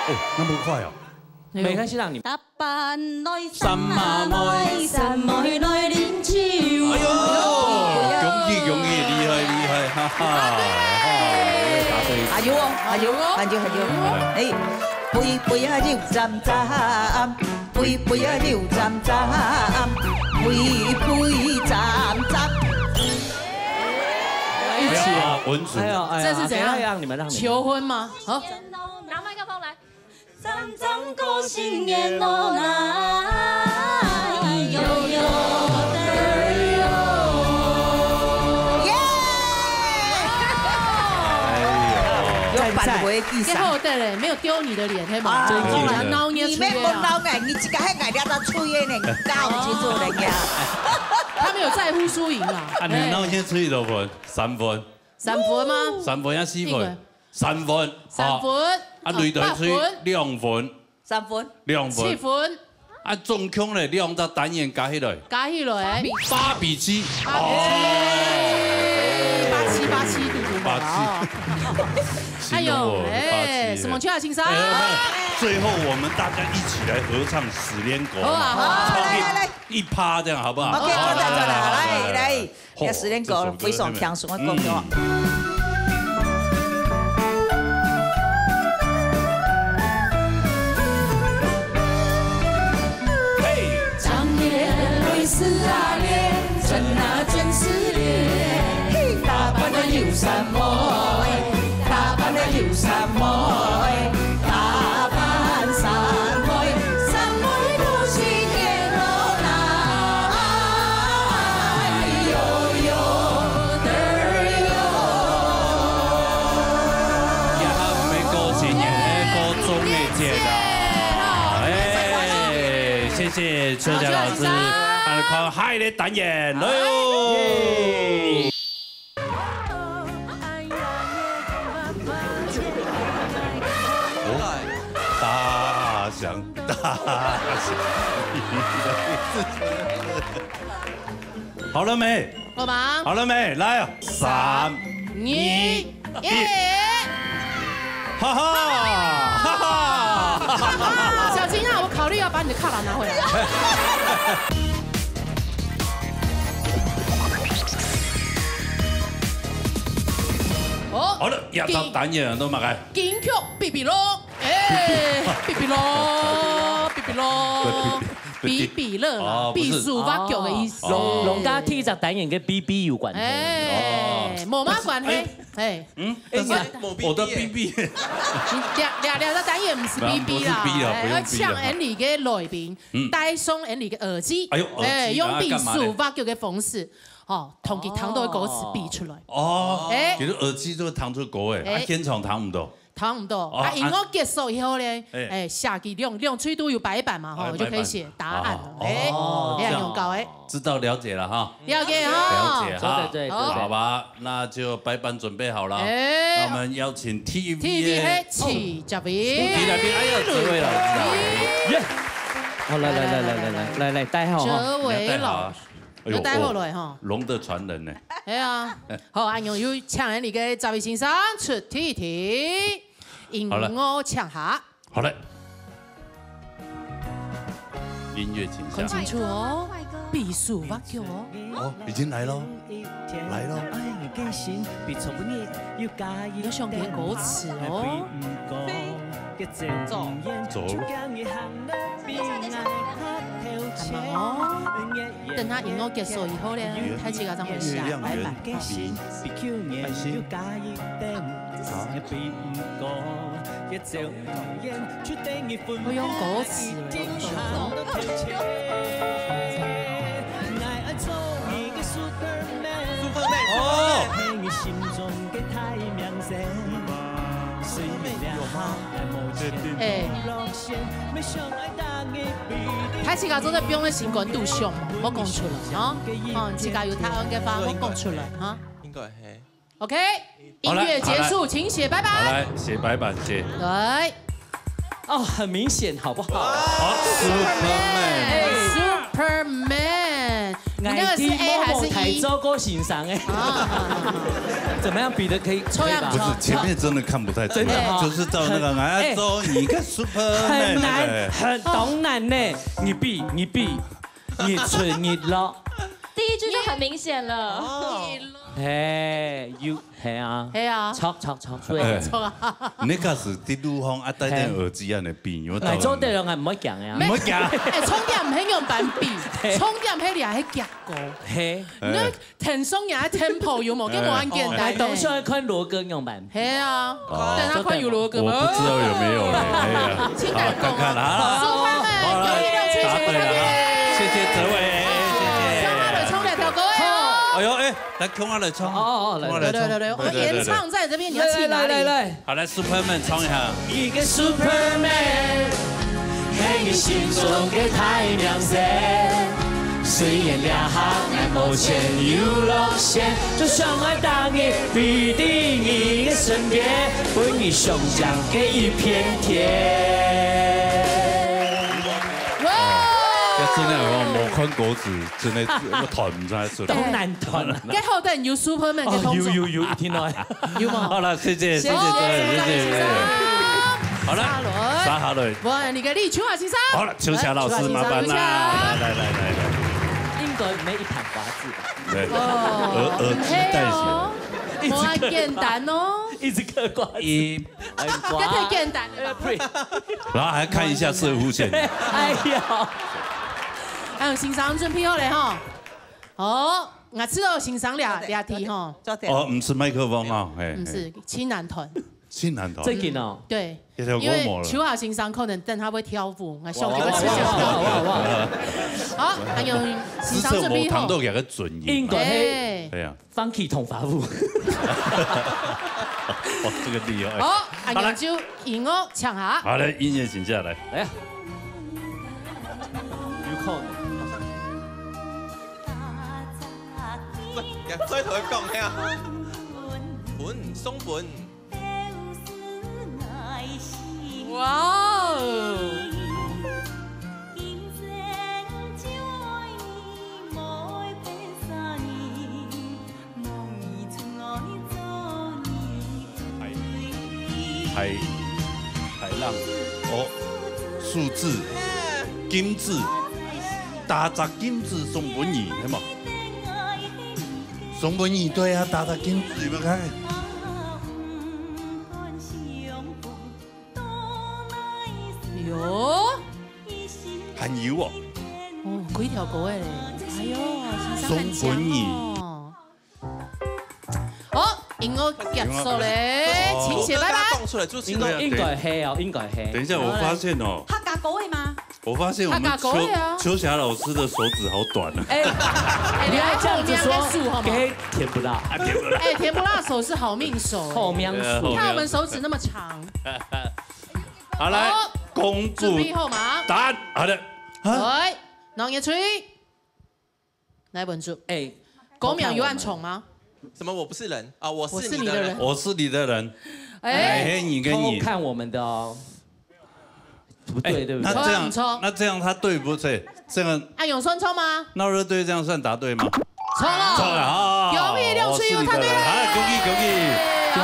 S1: 哦，那么快哦！
S3: 没关系，让你
S9: 打扮来什么美？什么来啉酒？
S1: 哎呦，容易，厉害，哈哈！
S5: 还有，哎，杯啊肉站站，杯啊肉站站，杯站站。
S1: 一起啊，文主，
S2: 这是怎样？
S3: 让你们
S2: 求婚吗？好，
S8: 拿麦克风来。
S9: 张张过新年哦，那有的有。
S5: 耶！有扳回第三。
S2: 后对嘞，没有丢你的脸，黑吗？真的。
S5: 你没不捞爱，你这个还爱聊到吹的呢，搞清楚人家。
S2: 他没有在乎输赢啦。
S1: 啊，你那先吹多分？3分。
S2: 3分吗
S1: ？3分还4分？3分。
S2: 3分。
S1: 啊，擂台吹2分。
S5: 3分。
S1: 2分。
S2: 7分。
S1: 啊，总共嘞2只单元加起来。
S2: 加起来。
S1: 8比7。
S2: 87，嘟嘟嘛。
S1: 哎呦，哎，
S2: 什么曲啊，青山？
S1: 最后我们大家一起来合唱《死恋歌》。
S5: 好，来
S1: ，1趴这样好不好
S5: ？OK，来，《死恋歌》非常强爽的歌曲。
S1: 解的。哎，谢谢邱家老师，看海的单眼，来哟。大象，好了没？
S2: 好吗？
S1: 好了没？来啊！3、2、1，哈哈哈哈！
S2: 小金啊，我考虑要把你的卡拉拿回来。
S1: 好了，亚洲单眼都马开。
S2: 金曲比比咯，哎，比比咯，比比咯。比比乐啦，避暑发球的意思。
S3: 龙家體育單元跟 BB 有關係。
S2: 哎，冇乜關係。哎，
S1: 我的 BB。
S2: 兩個單元唔是 BB 啦，要搶人哋嘅來賓，戴上人哋嘅耳機，哎，用避暑發球嘅方式，哦，同佢彈到嘅歌詞比出來。
S1: 哦，哎，其實耳機都彈出歌誒，現場彈唔到。
S2: 彈唔到，啊！音樂結束以後咧，哎，下機用吹度有白板嘛，哈，就可以寫答案了。哎，你還用高哎，
S1: 知道了解了哈，
S2: 了解哈，
S1: 了解哈，
S3: 對，
S1: 好吧，那就白板準備好了，那我們邀請 TVB
S2: 的齊嘉賓，
S1: 哎呀，這位老師啊，
S3: 耶，好來，帶好哈，
S2: 這位老師。要帶好來哈，
S1: 龍的傳人呢？
S2: 係啊，好，阿勇要搶人哋嘅雜位先生出題題，音樂搶下。
S1: 好嘞，音樂請下。
S2: 很清楚哦，避暑發球哦。
S1: 哦，已經來咯，來咯。
S2: 要上點歌詞哦。
S1: 走。
S2: 等他音樂結束以後咧，開始嗰張會下白板。我用歌詞睇自家做得邊個情感度上，我講出來啊！哦，自家有他安嘅法，我講出來哈。應該係。OK， 音樂結束，請寫白板。
S1: 來，寫白板，寫。
S2: 對。
S3: 哦，很明顯，好不好？
S1: 好
S2: ，Superman。你那個是 A 還是 E？
S3: 台州歌欣賞哎。怎麼樣比的可以？
S2: 抽樣
S1: 不是，前面真的看不太出來，就是照那個來走，你個 Superman。
S3: 很難，很懂難呢。你比，你吹你落。
S8: 第一句就很明顯了。
S3: 嘿，you 係啊，錯，對，
S2: 錯啊。
S1: 你嗰時啲路風啊，戴啲耳機啊嚟變，我
S3: 嚟做啲人係唔可以講呀，
S1: 唔可以講。
S2: 誒，充電唔係用板比，充電係你係夾歌。係，你聽鬆也 tempo 有冇？跟我很簡單。
S3: 等下看羅哥用板。
S2: 係啊，等下看有羅哥。
S1: 我不知道有沒有咧。好，看看啦。
S2: 蘇花們有6次選擇。
S1: 謝謝這位，謝謝。
S2: 衝下來衝2條歌哎。
S1: 哎呦，哎，來衝下來衝。
S2: 來，我們演唱在這邊，你要去哪裡？
S1: 好，來 Superman 唱一下。
S3: 一個 Superman， 喺你心中嘅太陽色，雖然兩行眼目前有落線，就相愛當你必定你嘅身邊，為你胸膛嘅一片天。
S1: 真係我冇看歌詞，真係我彈唔晒出嚟。
S3: 都難彈啊！
S2: 跟後段有 Superman 嘅動作。
S3: 有，聽到
S2: 有嗎？
S1: 好了，謝謝。好了，沙下來。
S2: 哇，你嘅李秋華先生。
S1: 好了，秋霞老師麻煩啦，來。
S3: 應該沒一盤瓜子吧？
S1: 對，耳機戴起。
S2: 我很簡單哦。
S3: 一直嗑瓜子。
S2: 太簡單了。
S1: 然後還看一下射弧線。
S3: 哎呀！
S2: 還有欣賞準備好嘞哈。哦，我知道欣賞倆題哈。
S1: 哦，唔是麥克風哈，
S2: 唔是青男團。
S1: 青男團。
S3: 最近哦。
S2: 對。因為秋華欣賞可能等他會跳舞，我想這個時間。好，還有欣賞準備好。
S1: 都有個準音。
S3: 應該係。
S1: 係啊。
S3: funky 同法舞。
S1: 哦，这个厉害。
S2: 好，安阳就音乐唱下。
S1: 好的，音乐请下来。
S3: 来呀，有空。
S10: 再同佢講聽啊，本松本。
S2: 哇哦！
S1: 海浪哦，数字金字，大杂金字宋文义，有冇？宋文义对啊，大杂金字有没有看？
S2: 哟，
S1: 很油哦。
S2: 哦，几條歌嘅咧？哎呦，
S1: 宋文義。
S2: 好，音樂結束咧，請寫拜拜。
S3: 應該係哦，應該係。
S1: 等一下，我發現哦，
S9: 客家歌嘅嘛？
S1: 我發現我們秋霞老師的手指好短啊。
S3: 你還這樣子說，給甜不辣，
S1: 甜不辣。
S2: 哎，甜不辣手是好命手，
S3: 好命手。
S2: 你看我們手指那麼長。
S1: 好，來公布答案。好的。
S2: 來，農業區，來文主。
S3: 哎，
S2: 狗秒有案寵嗎？
S10: 什麼？我不是人啊，我是你的人。
S1: 我是你的人。
S2: 哎，
S1: 你跟你
S3: 看我們的哦。不對，對不對？
S1: 那這樣他對不對？這樣
S2: 按永順錯嗎？
S1: 鬧熱隊這樣算答對嗎？
S2: 錯了。
S1: 錯了。
S2: 有咪兩區有答對啦。
S1: 恭喜恭喜！
S2: 恭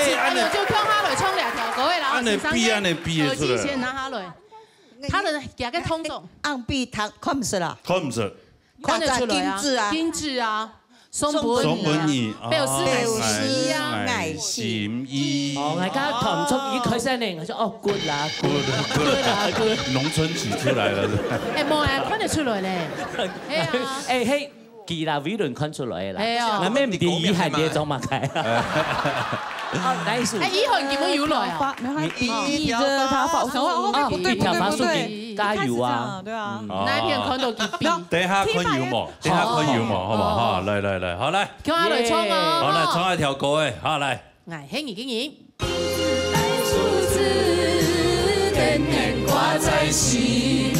S2: 喜！按永就跳下來衝兩條歌嘅啦。
S1: 按你逼，按你逼出來。
S2: 耳機先拿下來。他的夾個通眾。
S5: 按逼他看唔出啦。
S1: 看唔出。
S2: 看得出來啊。
S5: 金字啊。
S2: 金字啊。松本
S1: 義，
S2: 貝爾斯
S5: 愛心意。
S3: 哦，大家看唔出已開聲嚟，我說哦 good 啦 good 啦 good。
S1: 農村曲出來了。
S2: 誒冇啊，看得出來咧。係啊。
S3: 誒嘿，記啦，委輪看出來啦。
S2: 係啊。
S3: 嗱咩唔啲遺憾啲裝埋開。哦，nice。誒，
S2: 遺憾點會有來啊？
S9: 逼着他發出哦，不對不對不對，
S3: 加油啊！
S9: 對啊。
S2: 那一片看到佢逼。
S1: 等下看油嘛，等下看油嘛，好唔好？好，來，好來。
S2: 叫下來衝啊！
S1: 好來，衝一條歌誒，好來。
S2: 哎，輕易經驗。
S3: 天天掛在心，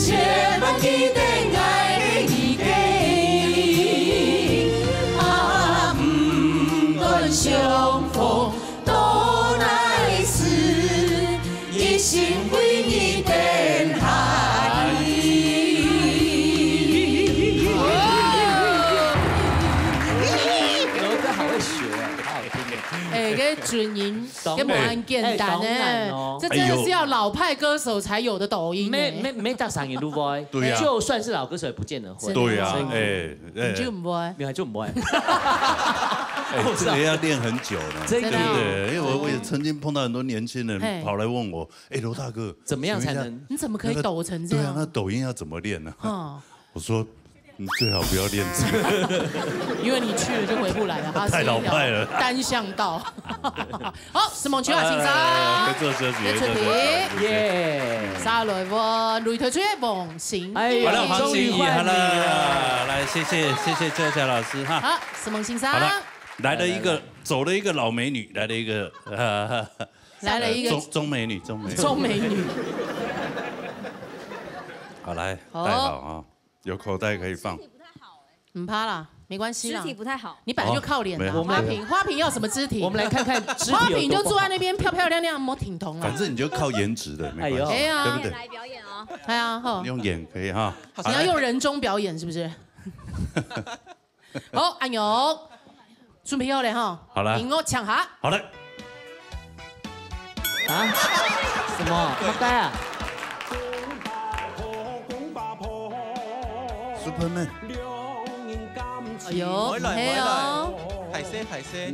S3: 千萬記得愛你給。啊，唔論相逢多乃是，一心為你等下你。我真係好會學啊，好好聽嘅。
S2: 哎，個準音跟冇咁簡單呢，這真的是要老派歌手才有的抖音。
S3: 沒到上癮錄 boy，
S1: 對呀，
S3: 就算是老歌手也不見得會。
S1: 對呀，
S2: 你就唔會，
S3: 沒有就唔會。
S1: 這個要練很久呢，
S3: 真的，
S1: 因為我也曾經碰到很多年輕人跑來問我，哎，羅大哥，
S3: 怎麼樣才能？
S2: 你怎麼可以抖成這樣？
S1: 對啊，那抖音要怎麼練呢？我說。你最好不要練這個，
S2: 因為你去了就回不來了。
S1: 太老派了，
S2: 單向道。好，是夢曲啊，先生。
S1: 做休息，
S2: 出題，
S3: 耶！
S2: 下來喎，擂台出一黃心。
S1: 好了，黃心怡，好了，來，謝謝秋霞老師哈。
S2: 好，是夢先生。
S1: 好了，來了一個，走了一個老美女，來了一個中美女。好，來，戴好啊。有口袋可以放，
S2: 唔怕啦，沒關係啦。
S8: 肢體不太好，
S2: 你本來就靠臉啦。花瓶要什麼肢體？
S3: 我們來看看肢體。
S2: 花瓶就坐在那邊漂漂亮亮，摸挺同啊。
S1: 反正你就靠顏值的，沒關係，對不對？
S8: 來表演哦。
S2: 係啊，好。
S1: 用眼可以哈。
S2: 你要用人中表演是不是？好，安勇，準備好了哈。
S1: 好了。
S2: 音樂搶下。
S1: 好的。
S3: 啊？什麼？乜雞啊？Superman，
S2: 哎呦，係哦，
S10: 排聲。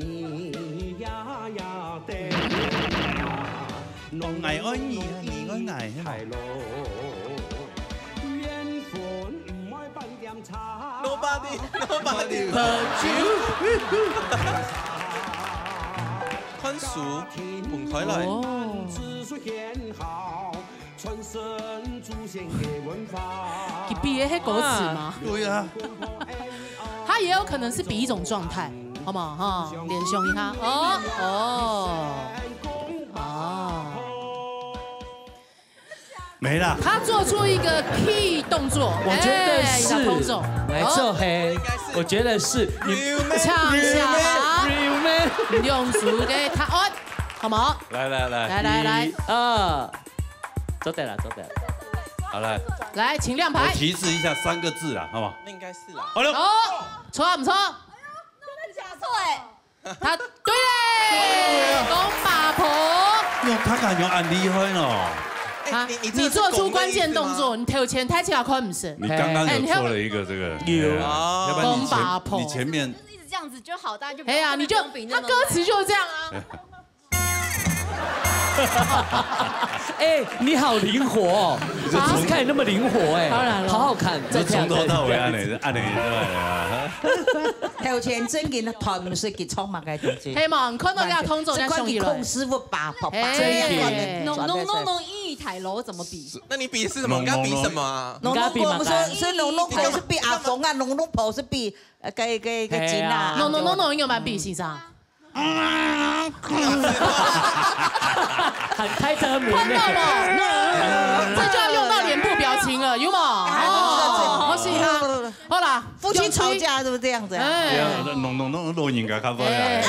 S1: 愛愛你，你愛愛。Nobody hurt you。
S10: 坤叔，彭凱來。
S2: 你比的係歌詞嗎？
S1: 對啊，
S2: 它也有可能是比一種狀態。好不好哈？练胸一下，哦。
S1: 没了。
S2: 他做出一个 key 动作，
S3: 我觉得是，没错嘿，我觉得是。
S2: 唱下吧，用手给他哦，好不好？来，
S3: 走对了。
S1: 好来，
S2: 请亮牌。
S1: 我提示一下3个字啦，好不好？
S10: 那应该是啦。
S1: 好了，
S2: 错不错？
S9: 错哎，
S2: 他对嘞，公八婆。
S1: 用他敢用很厉害哦。
S2: 你做出关键动作，你头前抬起来看不是？
S1: 你刚刚有错了一个这个，
S3: 有
S1: 啊，要不然你前面
S9: 一直这样子就好，大家就
S2: 哎呀，你就他歌词就是这样啊。
S3: 哎，你好灵活哦，不是看你那么灵活哎，
S2: 当然了，
S3: 好好看，
S1: 这从头到尾按你出来啊。
S5: 头前真嘅团唔是给冲嘛嘅东西。
S2: 希望看到佢通做在上
S5: 孔师傅把
S9: 弄一台楼怎么比？
S10: 那你比是什么？你刚比什么啊？
S5: 农婆是农婆是比阿公啊，农婆是比个金啊。
S2: 农应该蛮比先生。
S3: 很开得明。
S2: 看到了，这就要用到脸部表情了，有冇？我是他。好啦，
S5: 夫妻吵架是不是这样子？
S1: 弄应该看不来。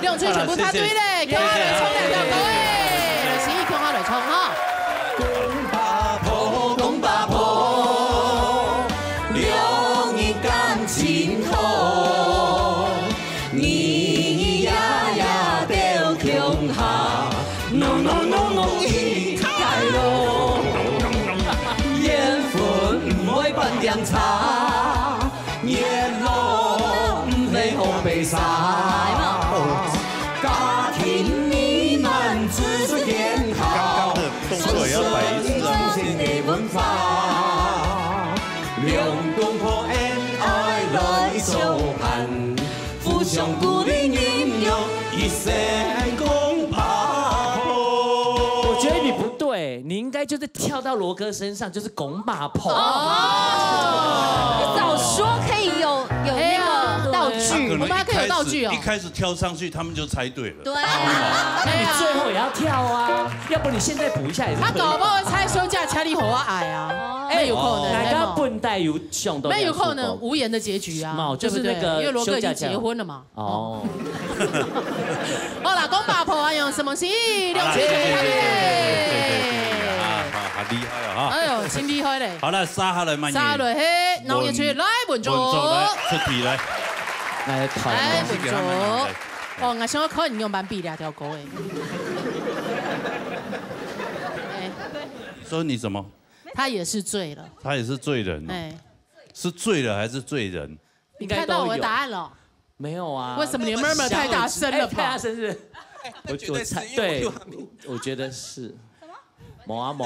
S2: 用嘴全部他对嘞，给他来冲2条狗诶，心意给他来冲哈。
S3: 公八婆，两人感情好，你呀呀都强下，弄一开路，缘分唔会半点差，夜路唔会好悲伤，家庭美满子孙健康。
S1: 动作也要摆一次啊！
S3: 文化，两公婆恩爱来相伴，互相鼓励引诱，一生共爬坡。我觉得你不对，你应该就是跳到罗哥身上，就是拱马坡。
S9: 你早说可以有那个道具，
S2: 我们还可以有道具哦。
S1: 一开始跳上去，他们就猜对了。
S9: 对，
S3: 那你最后也要跳啊，要不你现在补一下也是可以。
S2: 他搞不好会猜休假，掐你火矮啊，没有可能。
S3: 哪个笨蛋有想到？
S2: 没有可能无言的结局啊，
S3: 就是那个
S2: 因为罗哥已经结婚了嘛。
S3: 哦。
S2: 好啦，公八婆还有什么戏？两千
S1: 好厉害啊！
S2: 哎呦，真厉害嘞！
S1: 好了，杀下来慢
S2: 杀落去，农业区来文竹，
S1: 出题来，
S3: 来团
S2: 文竹。哦，我想要看你用板比2条狗诶。
S1: 说你什么？
S2: 他也是醉了。
S1: 他也是罪人。哎，是醉了还是罪人？
S2: 你看到我的答案了？
S3: 没有啊。
S2: 为什么你 murmur 太大声了？
S3: 太大声是？我猜对，我觉得是。冇啊冇。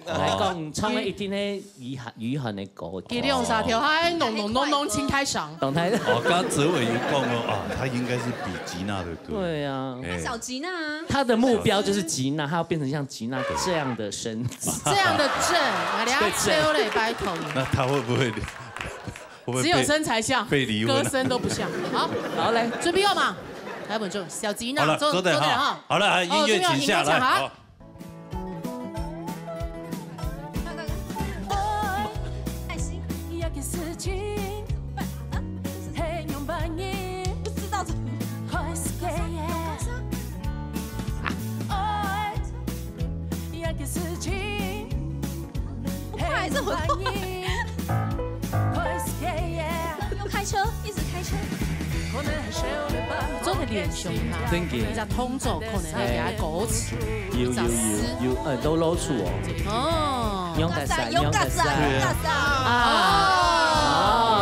S3: 来讲，唱了一定的遗憾的歌。
S2: 给你用3条，还弄轻开嗓。
S3: 懂台的。
S1: 哦，刚哲伟有讲了啊，他应该是比吉娜的歌。
S3: 对啊，
S9: 小吉娜啊。
S3: 他的目标就是吉娜，他要变成像吉娜这样的身子，
S2: 这样的正，两车嘞拜托。
S1: 那他会不会？
S2: 只有身材像，
S1: 被离婚，
S2: 歌声都不像。好来，准备好嘛？来稳住，小吉娜，
S1: 好了，坐等哈。好了，音乐请下来。
S9: 还是回用开车，一直开车。
S2: 做的练胸哈，你在通奏可能要给他歌词，
S3: 有都露出哦。
S2: 哦，
S3: 勇敢山，
S9: 勇敢山
S3: 啊！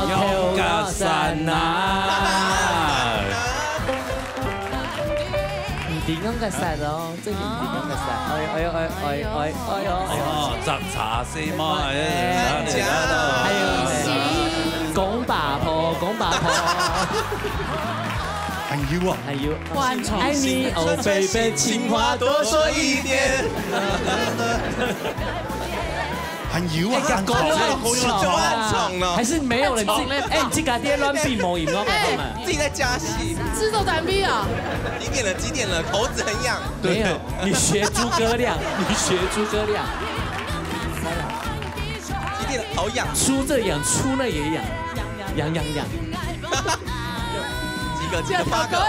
S3: 勇敢山啊！你勇敢山哦，这里你勇敢山，哎呦！
S1: 杂茶西嘛，
S3: 还有拱把婆。
S1: 还有啊，
S3: 爱你哦，baby，情话多说一点。
S1: 很油啊，
S10: 很重
S3: 还是没有人自己哎，你自己爹乱比模影，
S10: 自己在加戏，
S2: 制作单逼啊！
S10: 几点了，头子很痒。
S3: 没有，你学诸葛亮，
S10: 几点了，好痒，
S3: 出这痒，出那也痒，痒。
S10: 几个8个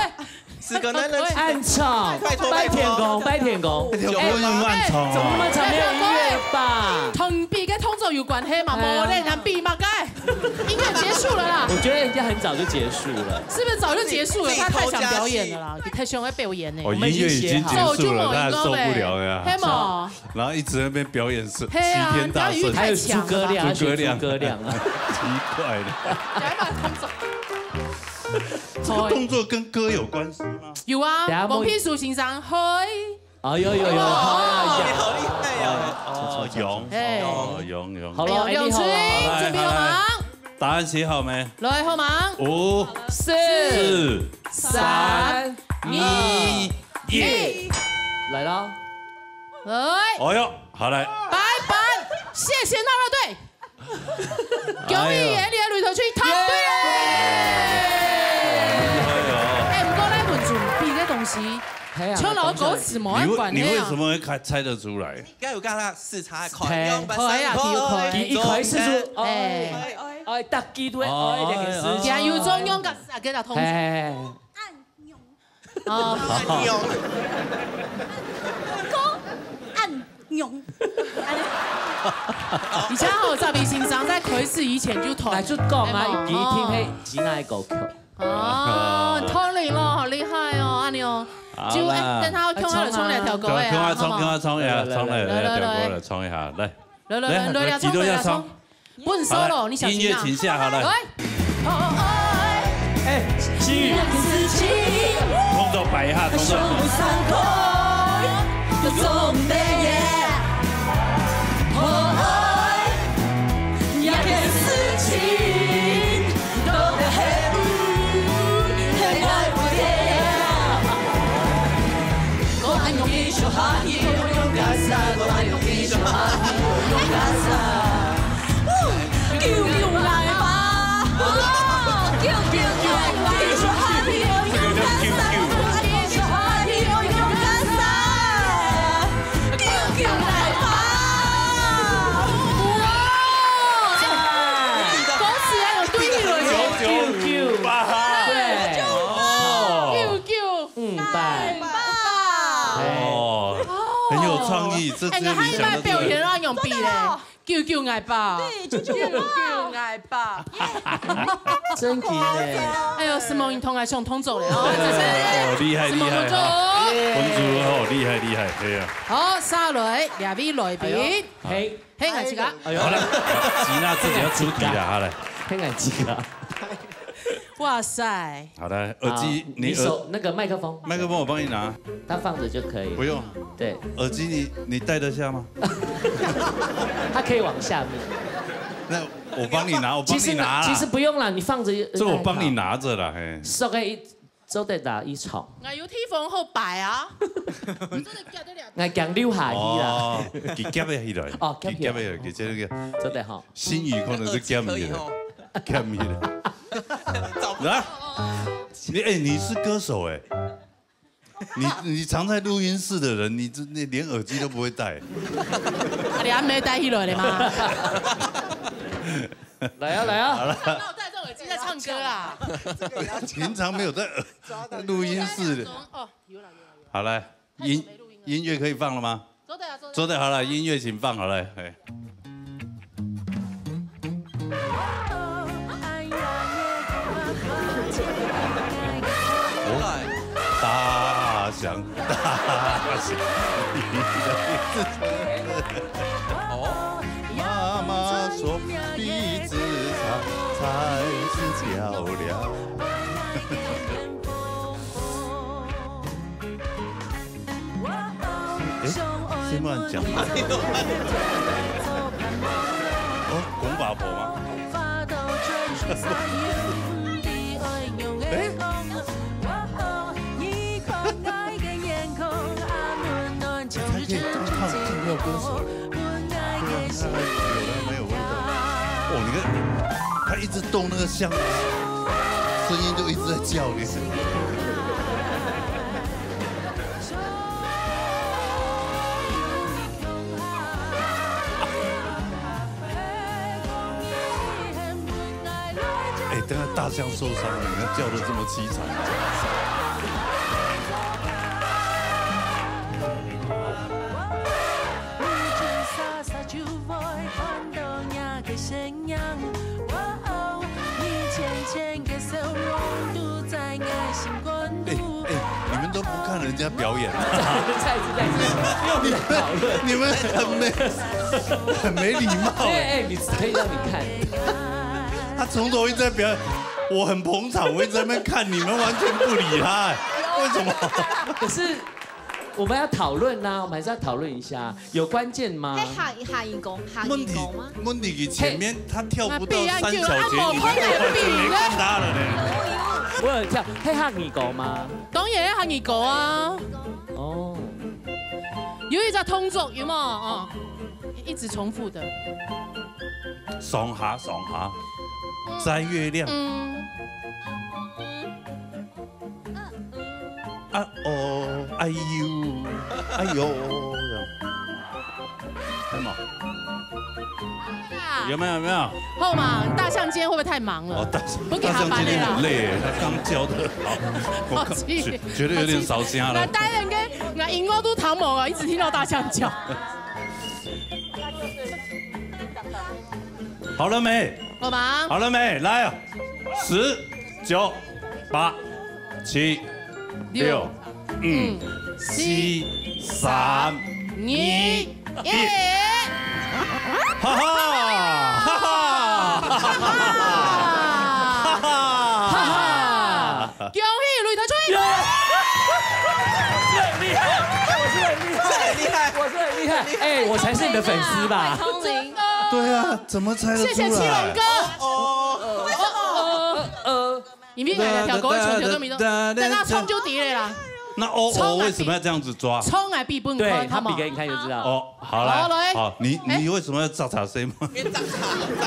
S10: ，4个男人
S3: 暗唱，拜天公，
S1: 怎么那么暗唱
S3: 怎么那么长没有音乐吧？
S2: 同比跟通奏有关系嘛？没嘞，难比嘛该。音乐结束了啦。
S3: 我觉得人家很早就结束了，
S2: 是不是早就结束了？他太想表演了啦，你太喜欢表演呢。
S1: 哦，音乐已经结束了，他受不了呀。
S2: 黑毛，
S1: 然后一直在那边表演是齐
S2: 啊
S1: 天大圣，
S3: 还有诸葛亮啊，
S1: 奇怪的。这个动作跟歌有关系吗？
S2: 有啊，王필수先生去。
S3: 哦，有，
S10: 你好厉害
S1: 哦，勇，
S3: 好了，
S2: 永春准备好吗？
S1: 答案写好没？
S2: 来，好吗
S1: ？5、4、3、2、1，
S3: 来了。
S2: 来。
S1: 哦哟，好来。
S2: 拜拜，谢谢娜娜队。恭喜你的旅途去答对耶！不过那份准备的东西，像老狗屎毛一管
S1: 你为什么会猜得出来？
S10: 应该有跟他视察看，
S3: 一開始就哎，大機都哎，兩件事，
S2: 加油中央個啊，給他通知。
S10: 按用，
S9: 按用。
S2: 而且我特別欣賞在開始以前就同
S3: 來就講啊，一聽係只愛歌曲。
S2: 哦，通靈咯，好厲害哦，阿牛。就等他衝下嚟衝兩條歌嘅啊，
S1: 衝呀，衝兩條歌嚟衝一下，來，幾多要衝？
S2: 不能 solo， 你小心啊。
S1: 音樂請下，好來。
S3: 哎，心語。
S1: 動作擺一下，動作。很有創意，這只有你想得出來。表演啊，用筆咧，叫嗌吧，
S9: 對，叫
S2: 嗌吧，
S3: 真勁咧！
S2: 哎呦，是夢影通係上通走咧，
S1: 哦，厲害，文竹哦，厲害，係啊。好，
S2: 沙雷兩位來賓，嘿，眼睛啊，
S1: 好了，吉娜自己要出題了，好來，
S3: 黑眼睛啊。
S2: 哇塞！
S1: 好的，耳機
S3: 你手那個麥克風，
S1: 我幫你拿，
S3: 它放着就可以。
S1: 不用。
S3: 對，
S1: 耳機你戴得下嗎？
S3: 它可以往下面。
S1: 那我幫你拿，其
S3: 實不用啦，你放着。
S1: 這我幫你拿着啦，嘿。
S3: 收個一周得打一場。
S2: 我要天風好擺啊！
S3: 我講溜下衣啦。
S1: 哦，佢夾起來。
S3: 哦，夾起來，
S1: 佢這個。
S3: 周得好。
S1: 新語可能是夾起來。看你的，來，你是歌手哎，你常在錄音室的人，你連耳機都不會戴。
S2: 你還沒戴起來的嗎？
S3: 來啊！
S2: 好了，那我戴這耳機在唱歌啦。
S1: 平常沒有在錄音室的。哦，有了。好來，音樂可以放了嗎？走的好了，音樂請放好了，哎。大象，哦，媽媽說鼻子長才是漂亮。先不能講嗎？哦，公八婆嗎？可以唱歌手，哦，你看，他一直动那个香，声音就一直在叫你。哎，等下大象受伤了，你看叫得这么凄惨。你们都不看人家表演，你们很没礼貌。
S3: 哎，你可以让你看。
S1: 他从头一直在表演，我很捧场，我一直在那边看，你们完全不理他，为什么？
S3: 可是我们要讨论呐，我们还是要讨论一下，有关键吗？
S8: 下一公吗？
S1: 问题前面他跳不到3小节，你就完全没看他了呢。
S3: 我有跳，下二狗吗？
S2: 當然下二狗啊。
S3: 哦，
S2: 有一隻通作有冇？哦，一直重複的。
S1: 爽下，摘月亮。啊哦，哎呦，有没有？
S2: 后嘛，大象今天会不会太忙了？
S1: 哦，大
S2: 象
S1: 今天很累，他刚教的好，我觉得有点少声了。
S2: 那当然跟那银欧都唐某啊，一直听到大象叫。
S1: 好了没？好了没？来啊！10、9、8、7、6、5、4、3、2、1。哈哈！
S2: 恭喜雷台吹！
S3: 我是很厉害，哎，我才是你的粉丝吧？
S8: 聪明。
S1: 对啊，怎么猜得出来？
S2: 谢谢七龙哥。你别讲条狗会球都没动，等他冲就敌了啦。
S1: 那为什么要这样子抓？
S2: 冲来必不能
S3: 对他比给你看就知道。
S1: 哦，好来，好，你为什么要炸茶声吗？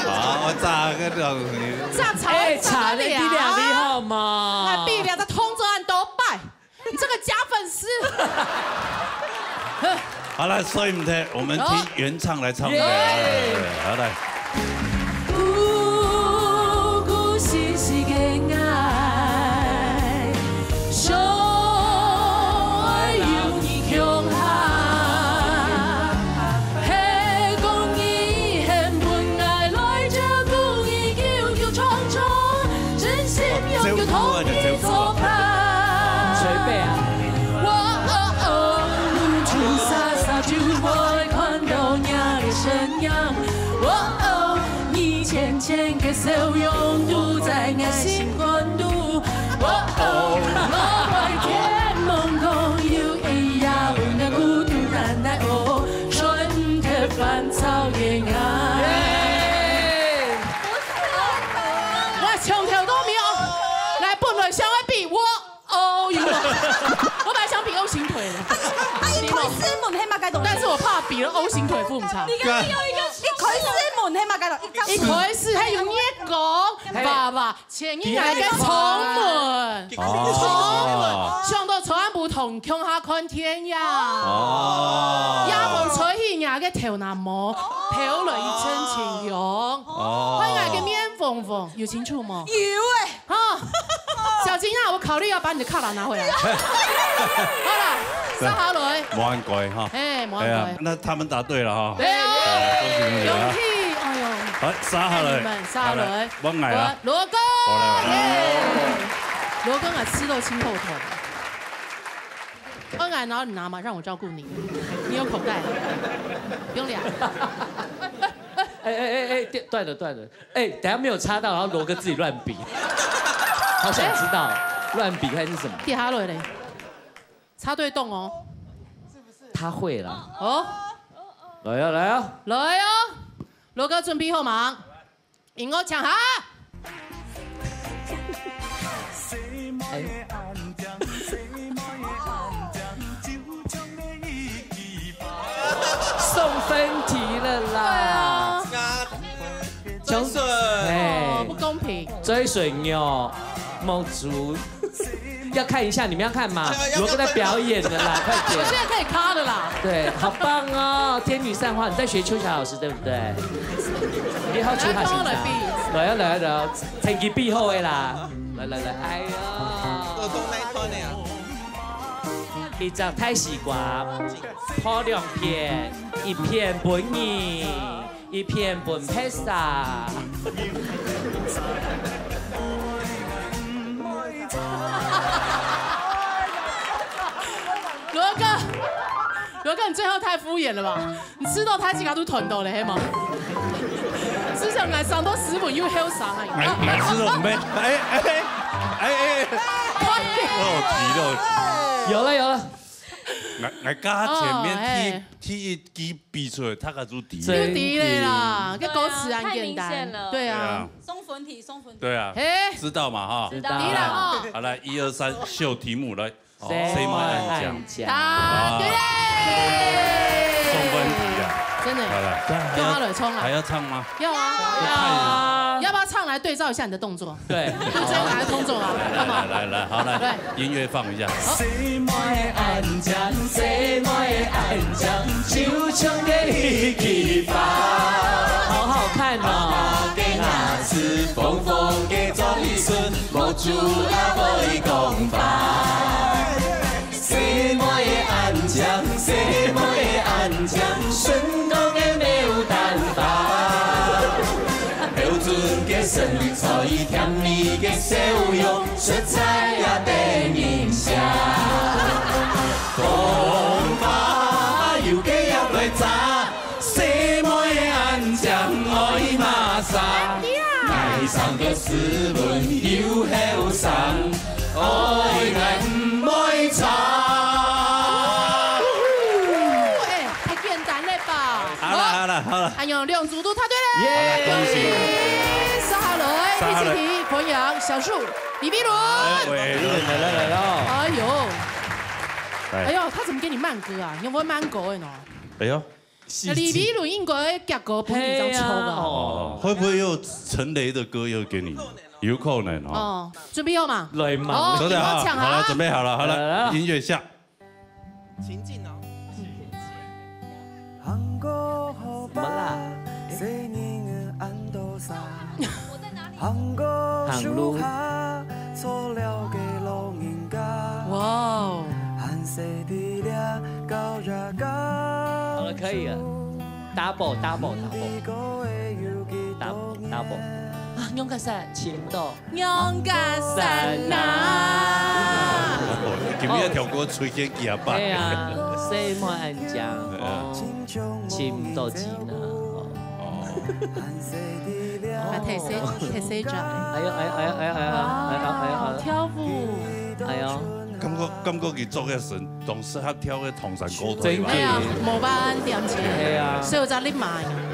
S1: 好，炸个
S2: 炸茶，
S3: 茶的2你好吗？
S2: 那必了，在通州案都拜，你这个假粉丝。
S1: 好了，所以我们听原唱来唱。好来。
S3: 笑容都在我心肝度，我为天梦空有一样的孤独难耐哦，春天芳草原啊。
S2: 我从头都没有，来本来想要比我我本来想比 O 型腿的，但是我怕比了 O 型腿腹唔差。
S9: 你有一个佢師門起碼計到
S2: 一開始係用一講，爸爸前一日嘅寵門，上到草安不同，向下看天呀，也無吹起伢嘅頭那麼，飄了一陣情湧，看伢嘅面縫縫，有清楚嗎？
S9: 有
S2: 啊，小金啊，我考慮要把你的卡拿拿回來。好了，沙哈雷，
S1: 冇按改哈，
S2: 冇按改，
S1: 那他們答對了哈，
S2: 對啊，
S1: 恭喜。好，沙下來，
S2: 沙來，
S1: 我捱啦，
S2: 羅哥，羅哥啊，吃肉清後腿，我捱，然後你拿嘛，讓我照顧你，你有口袋，不用量。
S3: 斷了，等下沒有插到，然後羅哥自己亂比，好想知道亂比看是什麼。
S2: 跌下來嘞，插對洞哦，
S3: 是不是？他會啦。
S2: 哦，
S3: 來啊！
S2: 羅哥準備好嗎？音樂搶下。
S3: 送分題了啦！
S10: 江水
S3: 追水牛、梦竹，要看一下，你们要看吗？罗哥在表演的啦，快点！
S2: 我现在可以卡的啦。
S3: 对，好棒哦！天女散花，你在学秋霞老师对不对？你好，秋霞先生。来，天气必后的啦！来，哎呀！一张太西瓜，泡2片，一片本你，一片本披萨。
S2: 罗哥，你最后太敷衍了吧？你吃到太几卡都团到了，嘿吗？只想来上到10分又休上啊！
S1: 来吃了没？
S3: 有了。
S1: 来加前面踢一击比出来，他个主题。
S2: 就敌了啦，跟狗屎案简单。
S8: 太明显了。
S2: 对啊。
S9: 松粉体。
S1: 对啊。知道嘛哈？
S2: 知道了。
S1: 好来，1、2、3，秀题目来。谁买暗奖？
S2: 答对嘞！
S1: 送分题啊！
S2: 真的。用阿磊冲啊！
S1: 还要唱吗？
S2: 要啊！要不要唱来对照一下你的动作？
S3: 对，
S2: 就这样来动作啊！
S1: 来，好来，音乐放一下。
S3: 谁买暗奖？谁买暗奖？就唱给你去吧。好好看哦！
S10: 那次风给转一瞬，无主啊无伊讲法。谁买的暗奖？谁买的暗奖？顺当的没有办法。标准嘅生理才艺，甜蜜嘅笑容，色彩也第印象。风花又给入来砸，谁买的暗奖爱马莎？爱上个斯文又后生，爱人唔爱查。
S2: 太简单了吧？
S1: 好了。
S2: 还有2组都答对了，
S1: 耶！恭喜！
S2: 沙哈雷、第7题，昆阳、小树、李碧伦。
S3: 来了。
S2: 哎呦，他怎么给你慢歌啊？你有没有慢歌呢？
S1: 哎呦，
S2: 李碧伦应该夹歌不一张抽吧？
S1: 会不会又陈雷的歌又给你？有可能哦。
S2: 准备好吗？
S3: 来嘛，
S1: 准备好，好了，准备好了，好了，音乐下。
S10: 情境哦。
S3: 怎么啦？航路。
S2: 哇哦！
S3: 好了，可以了。double。勇敢山，青豆。
S2: 勇敢山呐！
S1: 今日跳歌吹起吉巴。
S3: 对啊，谁莫安讲？青豆鸡呢？
S2: 睇死仔。
S3: 哎呦，
S2: 跳舞。
S3: 哎呦，
S1: 感覺佢作嘅神仲適合跳嘅唐山歌台嘛？
S2: 係啊，冇班點錢。
S3: 係啊，
S2: 所以就呢埋。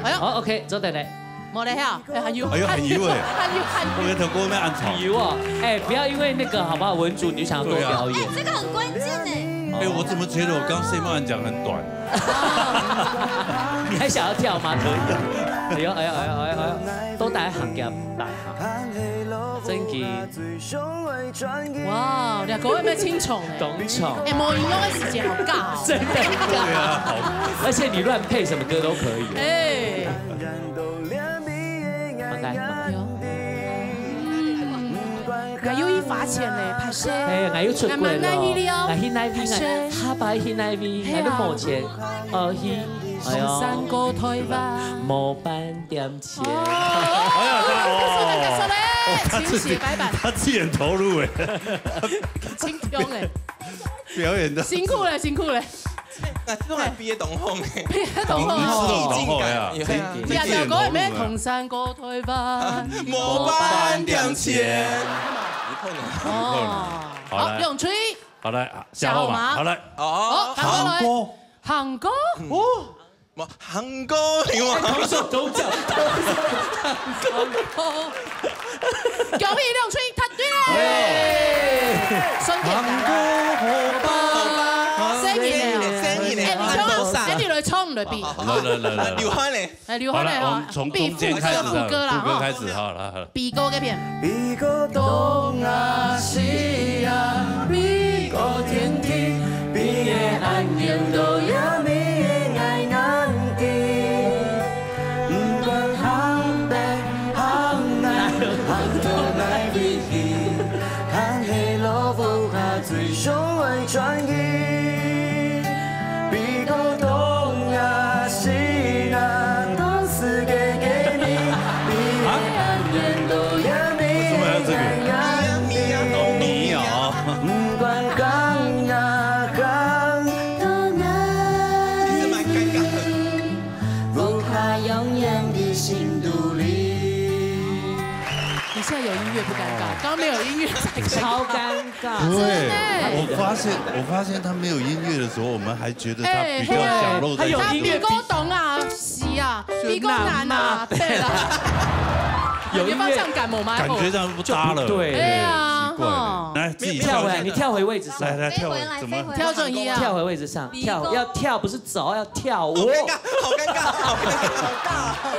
S2: 哎呦，
S3: 好 OK，做得嚟。
S2: 冇嚟下，很油。
S1: 哎呦，很油哎！我嘅頭歌咩暗藏？
S3: 很油哦！哎，不要因為那個好不好？文主你想要多表演，
S9: 這個很關鍵哎。
S1: 哎，我怎麼覺得我剛 C 曼講很短？
S3: 你還想要跳嗎？可以。哎呦，都大行嘅大行，真嘅。
S2: 哇，你講咩青蟲？
S3: 懂蟲。
S2: 哎，冇引用嘅時間好尬。
S3: 真的
S1: 對啊，好。
S3: 而且你亂配什麼歌都可以。
S2: 哎。還有一發錢咧，拍攝。
S3: 係，還有出櫃咯。還去那邊啊，下擺去那邊，還都冇錢。哎呦，
S2: 山歌台吧，
S3: 冇半點錢。
S1: 他自己很投入哎，
S2: 輕鬆哎，
S1: 表演的
S2: 辛苦了。
S10: 都係畢業同學嘅，
S2: 畢業同學
S1: 啊！
S2: 人就講係咩？同山歌台吧，
S10: 冇半點錢。
S2: 哦，好，用吹。
S1: 好來，下號碼，好來。
S10: 哦，
S2: 韓歌。
S10: 冇韓歌，你話
S3: 都講。
S2: 九一兩吹，答對了。韓歌好吧。聲音。来冲来比。
S1: 来，
S3: 刘欢嘞，
S2: 哎，刘欢嘞
S1: 我们从中间开始，
S2: 副歌啦，
S1: 副歌开始，好了。
S2: 比歌给片。
S7: 比个东啊西啊，比个天地，比的安宁都要比的爱难敌。不管行北行南，行到哪里去，看起路不下最雄伟传奇。比个东啊西啊，都是给你，比的安宁都要。
S1: 你哦，
S7: 不管刚呀刚到哪里，
S3: 蛮尴尬的。
S7: 不怕永远的心独立。
S2: 你现在有音乐不尴尬，刚刚没有音乐才
S9: 超尴尬。
S1: 对，我发现他没有音乐的时候，我们还觉得他比较想露在。
S2: 他比歌懂啊，是啊，比歌难啊，对了。有方向感吗？
S1: 感觉上不搭了，
S6: 对，
S2: 对啊，
S1: 奇怪了。来，自己
S6: 跳回来，你跳回位置上，
S1: 来跳回，怎么
S2: 跳转移啊？
S6: 跳回位置上，要跳不是走，要跳。
S3: 好尴尬，好尴尬，好尴尬，好尬。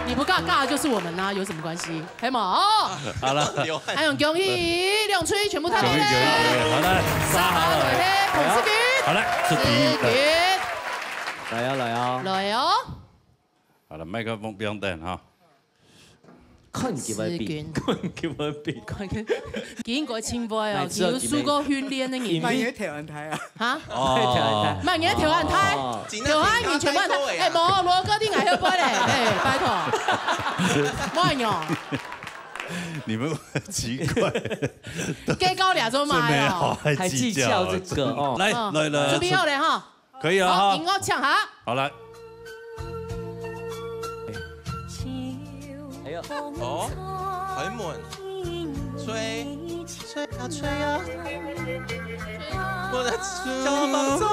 S2: 你不尬尬就是我们呐，有什么关系？黑马哦，
S1: 好了，
S2: 还有恭喜两吹全部太对了，
S1: 好了，杀好了，
S2: 孔思君，
S1: 好了，是第一个，
S2: 来哦，
S1: 好了，麦克风不用带哈。
S6: 看给我比，看给我比，
S2: 見過前輩哦，要輸過訓練的人。
S11: 萬嘢調人睇啊！
S2: 嚇？
S1: 哦，
S2: 萬嘢調人睇，調下完全冇人睇。誒冇，羅哥啲藝協杯咧，誒拜託，冇人用。
S1: 你們奇怪，
S2: 計高兩種買哦，
S6: 還計較這個哦。
S1: 來，
S2: 準備好了哈，
S1: 可以了哈。
S2: 音樂唱下。
S1: 好來。
S3: 哦，很穩，吹啊吹啊，我的腳膀中。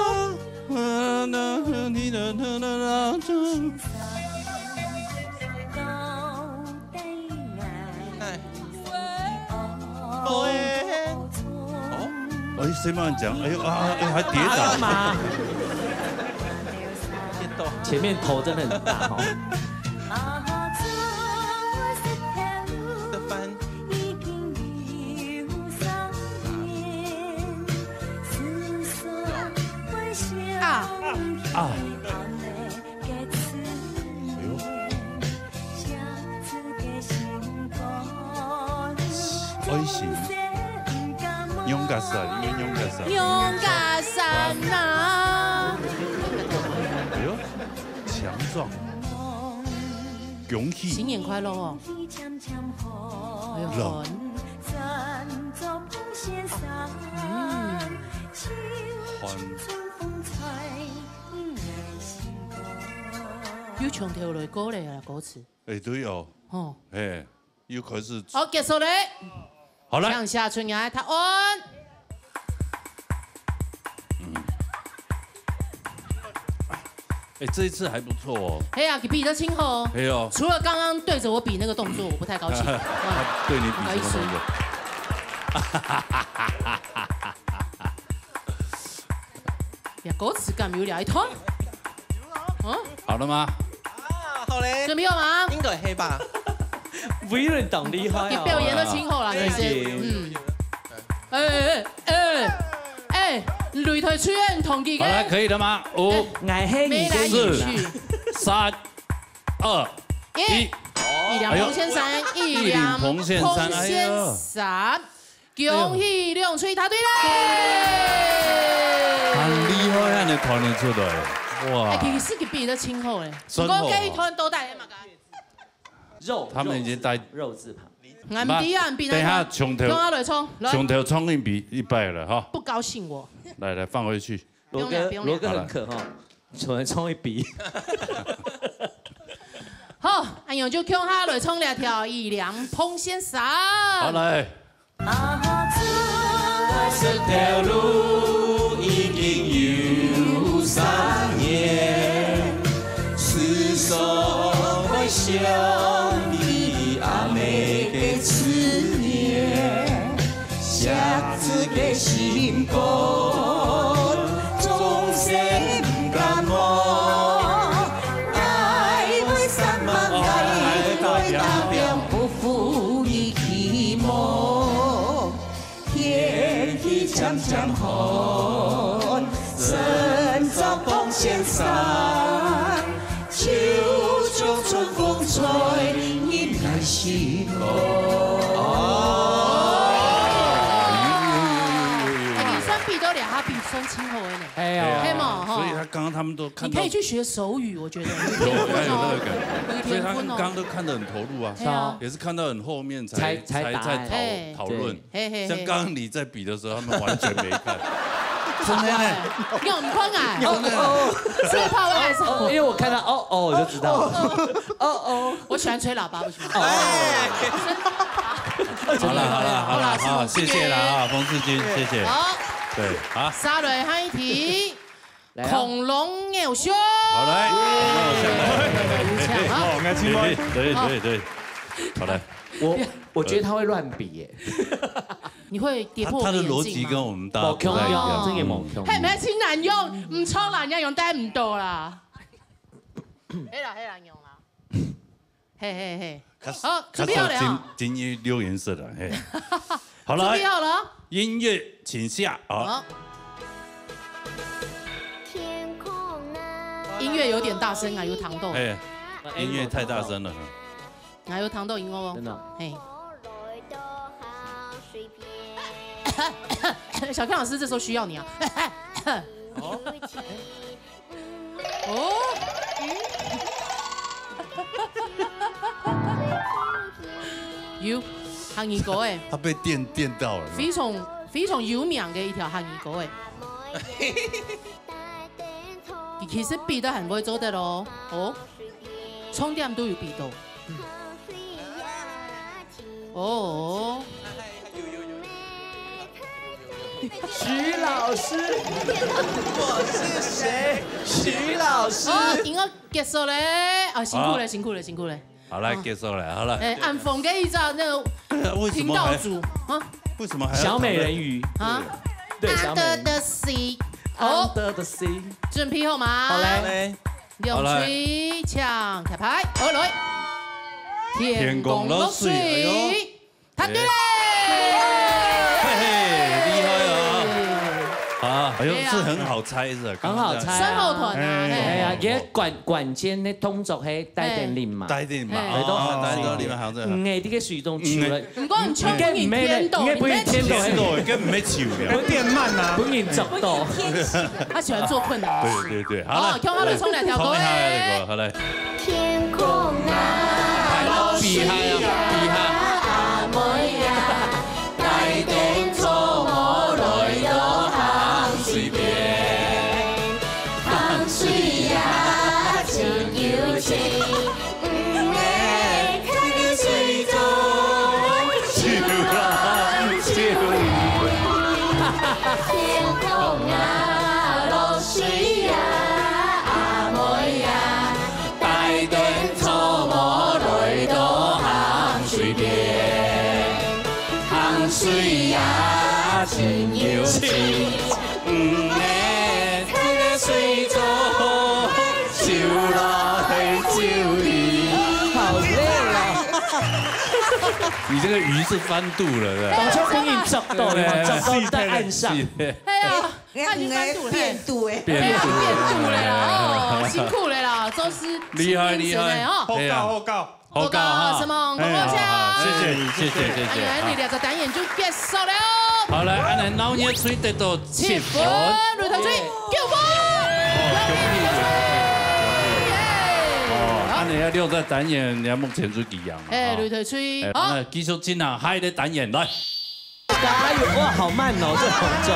S1: 哎，谁帮你讲？哎呦啊，哎还跌倒
S6: 吗？前面头真的很大哦。
S1: 啊！爱情，勇敢山，勇敢山，
S2: 勇敢山呐！
S1: 哎呦，强壮，勇气，
S2: 新年快乐哦！哎呦，又唱跳落歌嚟啊，歌詞。
S1: 哎，對哦。
S2: 哦。
S1: 哎，又開始。
S2: 好，結束咧。
S1: 好了。
S2: 向下春芽，他安。
S1: 哎，这一次还不错哦。
S2: 哎呀，你比得清哦。
S1: 哎呦。
S2: 除了刚刚对着我比那个动作，我不太高兴。
S1: 他对你比什么动作？
S2: 呀，歌詞咁有聊一通。
S1: 嗯。好了嗎？
S3: 好嘞。
S2: 準備好嗎？
S3: 應該係吧。
S6: 不有人懂厲害。
S2: 你表演得清楚啦，其實。擂台出現同幾個？
S1: 好了，可以了嗎？5、4、3、2、1。
S2: 一兩蓬先生，一兩蓬先生，恭喜兩吹答對啦！
S1: 很厲害，你看得出來，哇！
S2: 其實佢比得清楚咧，不過佢團都帶嘛㗎。
S6: 肉，
S1: 他們已經帶
S6: 肉字旁。
S2: 俺唔啲啊，唔比得。
S1: 等下從頭衝一百了哈。
S2: 不高興我。
S1: 來放回去。
S6: 羅哥很可哈，衝一筆。
S2: 好，阿陽就向下來衝兩條一兩蓬先生。
S1: 好來。
S10: 這條路已經有3年，是所謂相依阿妹的思念，下次嘅心肝總是唔敢忘。渐渐寒，身作风先生，秋秋春风吹，迎来西
S2: 比算亲口的呢，
S1: 哎呀，
S2: 黑嘛哈，
S1: 所以他刚刚他们都看到，
S2: 你可以去学手语，我觉得，
S1: 有有那个感觉，所以他们刚刚都看得很投入啊，也是看到很后面才讨论，像刚刚你在比的时候，他们完全没看，真的呢，
S2: 用唔宽啊，是怕我还是？
S3: 因为我看到哦哦我就知道，哦哦，
S2: 我喜欢吹喇叭，为什么？
S1: 好了，谢谢了啊，冯世军，谢谢。
S2: 好，
S1: 对，好。
S2: 沙蕊下一题，恐龙偶像。
S1: 好来，对，好来。
S3: 我觉得他会乱比耶，
S2: 你会跌破
S1: 他的逻辑跟我们大家不太一样，
S3: 真嘅冇強。
S2: 係咪先難用？唔錯難用，但係唔到啦。係啦，用啦。嘿。好，準備好了。
S1: 今天6顏色的，嘿。好了。
S2: 準備好了。
S1: 音樂請下，好。
S2: 音樂有點大聲啊，有糖豆。
S1: 哎，音樂太大聲了。
S2: 還有糖豆音樂哦。
S3: 真的。
S2: 嘿。小 Ken 老師，這時候需要你啊！有漢語歌誒，
S1: 他被電到了，
S2: 非常有名嘅一條漢語歌誒。其實比得很會做得咯，哦，充電都有比到。哦。
S3: 徐老師，我是誰？徐老師。
S2: 好，音樂結束咧，啊，辛苦了。
S1: 好來，結束了，好了。
S2: 哎，按風給一張那個頻道組啊？
S1: 為什麼還要
S3: 小美人魚啊？對，小美人魚。Under the
S2: sea，Under the sea，準備好嗎？
S3: 好嘞。
S2: 用水槍開牌，好來。
S1: 天公落水，
S2: 答對嘞！
S1: 啊，哎呦，是很好猜的，
S3: 很好猜。
S2: 雙後團啊，
S3: 係啊，嘅管間咧動作係帶點靈嘛，
S1: 帶點嘛，帶點靈嘛，好真。
S3: 唔係啲嘅水動出嚟，
S2: 唔講唔唱，本然天道，
S3: 本然天道，
S1: 跟唔係潮嘅，
S6: 會變慢啊，
S3: 本然速度。
S2: 他喜歡做困難。
S1: 對，好了，
S2: 看他哋衝兩條歌咧。
S1: 好嘞。
S4: 天空啊，
S3: 避下
S4: 阿妹啊，帶點做我來到水邊，行水呀真有情，唔係睇個水中笑啊笑。天空啊，落水呀，阿妹呀，帶點做我來到行水邊，行水呀真有情。
S1: 你這個魚是翻肚了，對吧？
S3: 當初本然速度咧，速度在岸上。
S2: 係啊，他已經翻肚了，
S5: 變肚誒，
S2: 變肚了哦，辛苦了啦，周師
S1: 厲害哦，
S2: 報告什麼？報告下。
S1: 謝謝。
S2: 安尼2個單元就結束了。
S1: 好來，安尼老年吹得到7分，
S2: 擂台吹9分。
S1: 安尼要6個單元，你目前是幾樣？
S2: 哎，擂台吹。
S1: 好，繼續進行下一個單元來。
S3: 加油！哇，好慢哦，這紅州。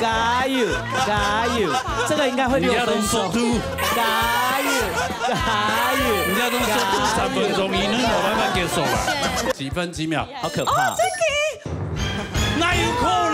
S3: 加油！這個應該會6分鐘。加油！
S1: 人家都說3分鐘以內冇辦法結束了，幾分幾秒，
S3: 好可怕。
S1: 哪有可能？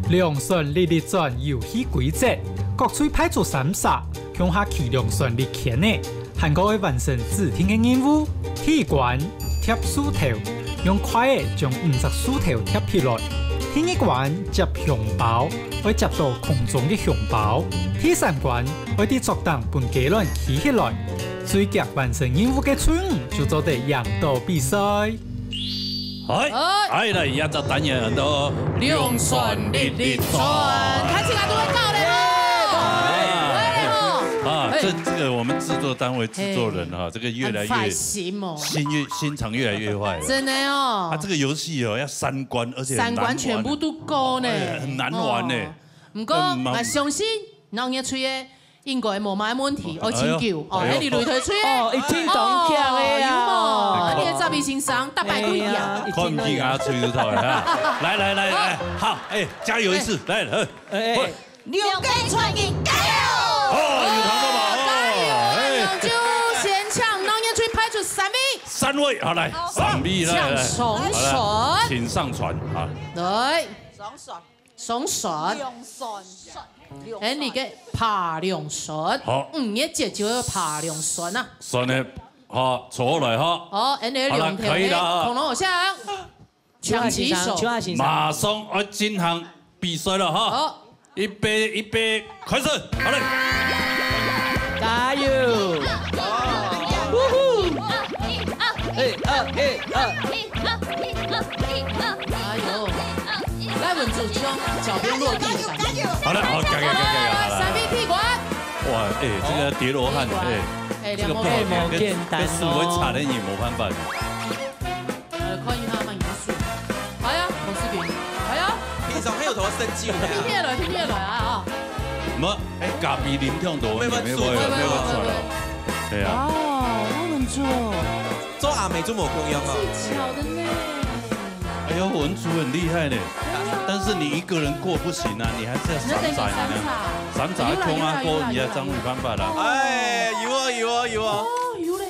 S11: 量算力力轉遊戲規則，各處派出3殺，向下期量算力खे呢，韓國會完成指定嘅任務。第一關貼樹頭，用快嘅將50樹頭貼起來。第二關接香包，會接到空中嘅香包。第三關會啲作檔半雞卵起起來。追剧完成任务嘅村就做得赢到比赛。
S1: 哎，来，也就单元很多
S2: 两算日转，开始都会到嘞
S1: 啊，这个我们制作单位制作人哈，这个越来越心肠越来越坏，
S2: 真的哦。
S1: 啊，这个游戏哦要3关，而且
S2: 3关全部都过呢，
S1: 很难玩呢。
S2: 不过我相信，让你吹的应该无乜问题，我请求哦，你擂台吹
S3: 哦，一听懂跳的
S2: 呀，你的十二先生大摆鬼呀，
S1: 看唔见啊，吹到头啊！来，好，哎，加油一次，来，
S5: 六根传音，加油！
S1: 哦，有糖豆嘛，
S2: 就先抢，让你吹派出3位，
S1: 好来，3位来，
S2: 上船，
S1: 请上船啊！
S2: 对，上船。哎，你嘅爬梁船，
S1: 好
S2: ，5月節就要爬梁船啊！
S1: 船呢，好，坐來哈。
S2: 好，你兩條嘅恐龍偶像，搶起手，
S1: 馬上要進行比賽了哈。好，預備，開始，好嘞！
S3: 加油！
S2: 加油！來穩住，將腳邊落地。
S1: 好了，好，加油
S2: ！3位踢館。
S1: 哇，哎，這個疊羅漢，哎，這個不好練，跟師傅差點也冇辦法。
S2: 看一下慢元素。好呀，洪世平。好呀。
S12: 平常很有頭生機。
S2: 聽嘢來啊！
S1: 唔，哎，咖啡飲聽到，沒辦法了。對啊。
S2: 哦，我們做
S12: 阿美做某公樣啊。
S2: 技巧的呢。
S1: 哎呦，文竹很厲害呢。但是你一個人過不行啊，你還是要散仔呢。散仔空啊，過人家張宇辦法啦。
S12: 哎，有啊。
S2: 哦，有嘞。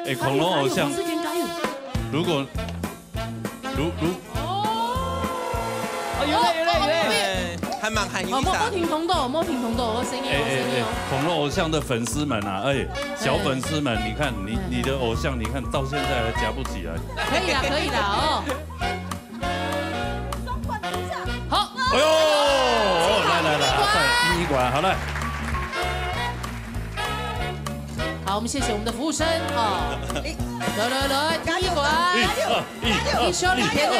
S1: 哎，恐龍偶像，如果
S3: 有嘞，
S12: 還蠻含有意思。
S2: 莫停通道，我聲音。
S1: 恐龍偶像的粉絲們啊，哎，小粉絲們，你看你的偶像，你看到現在還夾不起來。
S2: 可以啦哦。好，
S1: 哎呦，來，第一關，好嘞。
S2: 好，我們謝謝我們的服務生啊。來，第一關，一手裏甜的，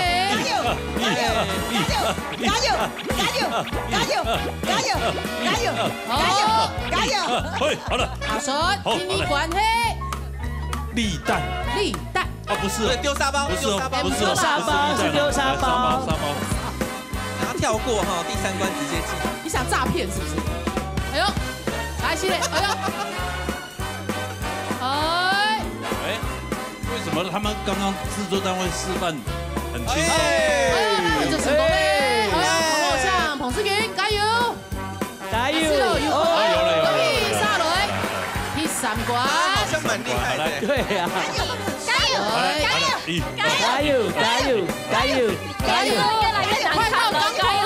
S2: 加油！
S1: 好了，
S2: 好說，第一關嘿，
S1: 立蛋。啊，不是，
S12: 丟沙包，
S1: 不是
S3: 沙包。
S12: 然後跳過哈，第3關直接進。
S2: 你想詐騙是不是？哎呦，來系列，
S1: 為什麼他們剛剛製作單位示範很輕鬆？
S2: 這成功嘞！恐龍偶像彭世芸，加油！有下來，第3關，
S12: 好像蠻厲害的。
S3: 對呀，
S2: 加油！越來越難看了，加油！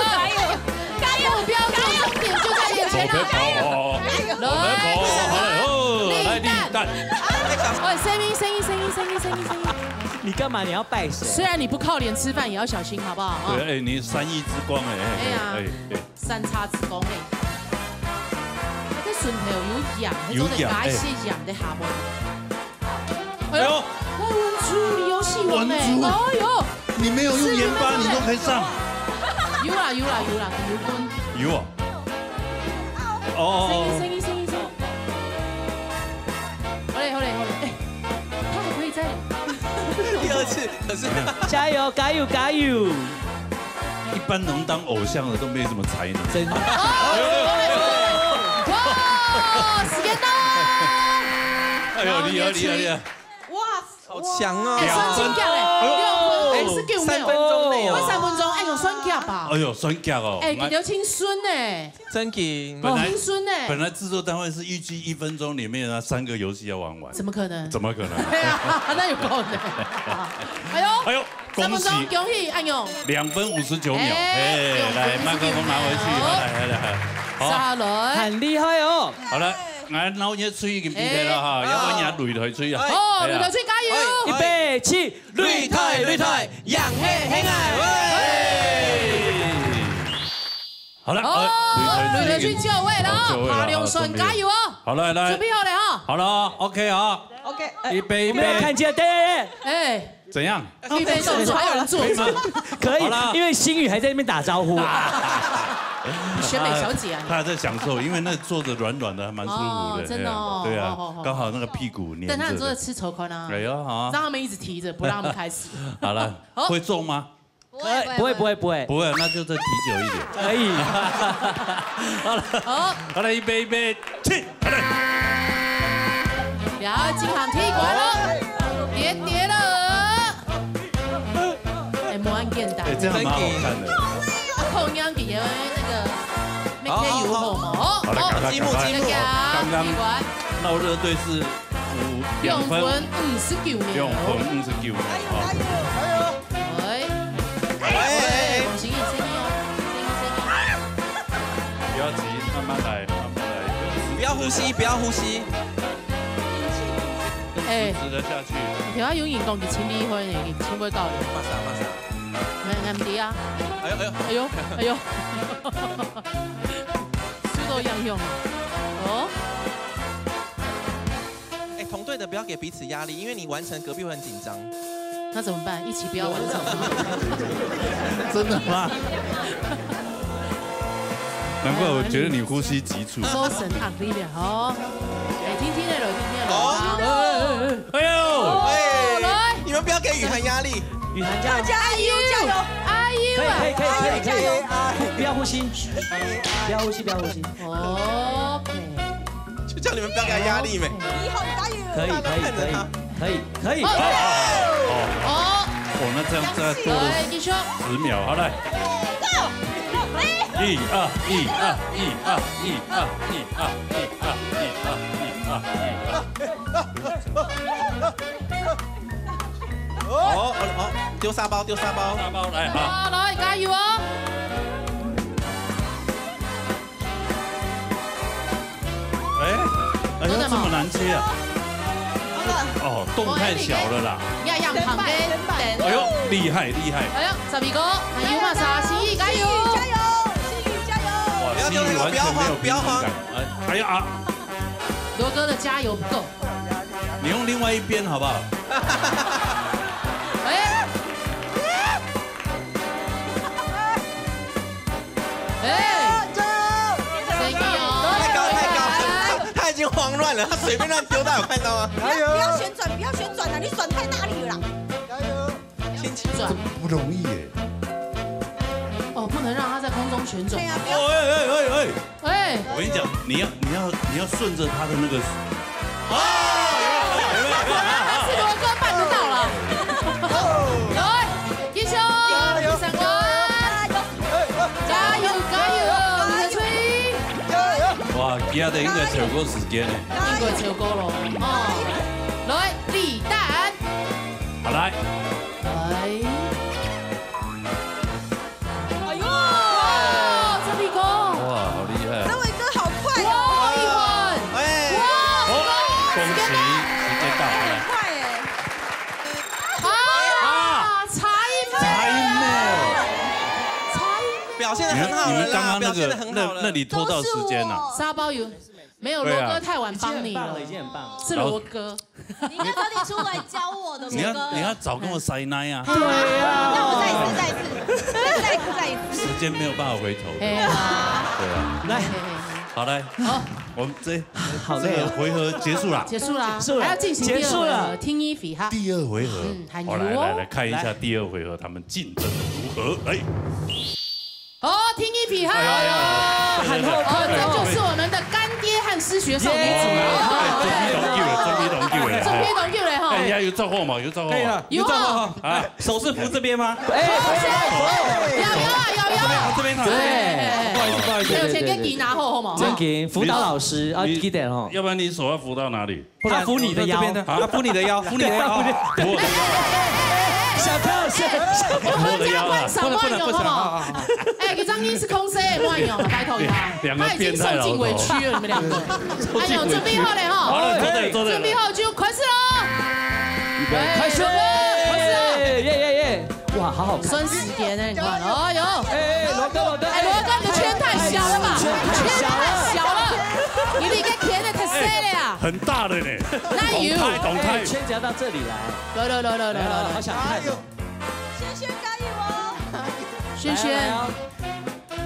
S2: 目標終點就在眼前了，來，立蛋！聲音！
S3: 你幹嘛？你要拜誰？
S2: 雖然你不靠臉吃飯，也要小心，好不好？
S1: 對，你3億之光
S2: 三叉之光這順頭有癢，加一些癢的下面。哎呦，文竹，你遊戲王哎！哎呦，
S1: 你沒有用鹽巴，你都可以上。
S2: 有啦，
S1: 有啊。哦。
S2: 聲音。好嘞，哎，他還可以再
S12: 第2次，可是
S3: 加油！
S1: 一般能當偶像的都沒什麼才能。
S3: 真的。
S2: 哇，時間到！
S1: 哎呦，厲害！
S12: 哇，好強啊！
S2: 算夾嘞，6分是
S12: 3分鐘內哦
S2: ，3分鐘，哎呦，算夾吧。
S1: 哎呦，算夾哦。
S2: 哎，比較輕鬆呢。
S12: 真嘅，
S2: 輕鬆呢。
S1: 本來製作單位是預計1分鐘裡面3個遊戲要玩完。
S2: 怎麼可能？
S1: 對
S2: 啊，那有夠呢。哎呦，
S1: 恭喜！
S2: 恭喜安勇
S1: 2分59秒。哎，來，麥克風拿回去。來。
S2: 下來，
S3: 很厲害哦。
S1: 好了，俺老爺吹已經比賽了哈，要不然也擂台吹啊。
S2: 哦，擂台吹加油！
S3: 預備起，
S12: 擂台，揚起愛。
S1: 好了，
S2: 吕德军就位了啊，马良顺加油哦！
S1: 好来，
S2: 准备好了哈。
S1: 好了 ，OK 啊
S3: ，OK，
S1: 预备，
S3: 看见对，
S2: 哎，
S1: 怎样？
S2: 预备动作还有人坐着，
S3: 可以，因为星宇还在那边打招呼。
S2: 选美小姐啊，
S1: 她还在享受，因为那坐着软软的，还蛮舒服的，
S2: 真的哦，
S1: 对啊，刚好那个屁股黏着。
S2: 但他很多的吃愁宽啊，
S1: 哎呦好，
S2: 让他们一直提着，不让他们开始。
S1: 好了，会中吗？
S3: 不会，
S1: 那就再提久一点。
S3: 可以。
S1: 好了，预备，起，好嘞。
S2: 了，进行踢馆了，叠了。哎，模案简单，
S1: 这样蛮好看的。
S2: 后央给的那个没可以有后嘛？
S1: 好了，
S12: 积木，
S1: 刚刚闹热队是2分
S2: 59秒
S1: ，2分59秒。
S2: 声音
S1: 不要急，慢慢来，
S12: 不要呼吸。
S1: 哎，直得下去。
S2: 听我永远讲，你请离婚的，你请不到的。
S12: 马上。
S2: 俺弟啊！哎呦，速度样用哦。
S12: 哎，同队的不要给彼此压力，因为你完成隔壁会很紧张。
S2: 那怎么办？一起不要完成。
S1: 真的吗？难怪我觉得你呼吸急促。
S2: 收神啊，力量哦。哎，听了。
S12: 哎呦，来，你们不要给雨涵压力。
S3: 雨涵加油！可以，不要呼吸。
S2: OK。
S12: 就叫你们不要给他压力没？
S9: 以后加油！
S3: 可以。
S1: 那这样再多了10秒，好来。1、2。
S12: 丢沙包，
S1: 来好，
S2: 来加油哦！
S1: 哎呦，这么难切啊！洞太小了啦。
S2: 样旁边。
S1: 哎呦，厉害！
S2: 哎呦，12个，加油嘛，3、加油！
S1: 哇，心里完全没有平衡感。哎呀，
S2: 罗哥的加油不够。
S1: 你用另外一边好不好？
S12: 他已经慌乱了，他随便乱丢，大家有看到吗？
S9: 不要旋转了，你转太大力了啦！
S12: 加油，轻轻转，
S1: 不容易耶。
S2: 不能让他在空中旋转。
S1: 哎！我跟你讲，你要顺着他的那个。
S2: 是罗哥办得到了。来，继续，第3关，加油！吹！
S1: 哇，今日应该超过时间呢。
S2: 应该超过了。来，立蛋。
S1: 好来。
S12: 表现得很好了，
S1: 你们刚刚那里拖到时间了。
S2: 沙包有没有？罗哥太晚帮你了，
S3: 已经很棒了。
S2: 是罗哥，
S9: 你应该早点出来教我的。
S1: 你要早跟我塞奶啊！
S9: 对啊，那我再一次。
S1: 时间没有办法回头。对啊，
S3: 来，
S1: 好来，我们这
S3: 个
S1: 回合结束了，
S2: 还要进行第2回合，听一比哈。
S1: 第2回合，
S2: 好
S1: 来看一下第2回合他们竞争的如何？来。
S2: 听一匹哈！
S3: 喊后
S2: 这就是我们的干爹和失学少年组中批同 Q 嘞哈！
S1: 哎呀，有照货吗？有照货，
S2: 有啊！
S6: 啊，手是扶这边吗？
S2: 有
S6: 这边好。
S3: 对，
S6: 不好意思，
S2: 有钱给你拿后好吗？
S3: 真给辅导老师啊，记得哦。
S1: 要不然你手要扶到哪里？
S3: 他扶你的腰，
S6: 他扶你的腰，扶我的腰。
S3: 小朋友，
S2: 我们家观赏万勇好不好？哎，给张英是空 C 万勇，拜托他，他已经受尽委屈了，你们2个。哎呦，准备好了哈！
S1: 好了，坐
S2: 准备好就开始喽！
S3: 开始！耶！哇，好好看。
S2: 孙时间呢？你看，哦哟，
S3: 罗哥，
S2: 罗哥，你的圈太小了吧？圈太小了，你那个圈的太小了呀。
S1: 很大的呢。
S2: 那有。
S1: 动态。
S3: 圈子要到这里来。
S2: 来，
S3: 好想看。
S9: 轩轩加油哦！
S2: 轩轩，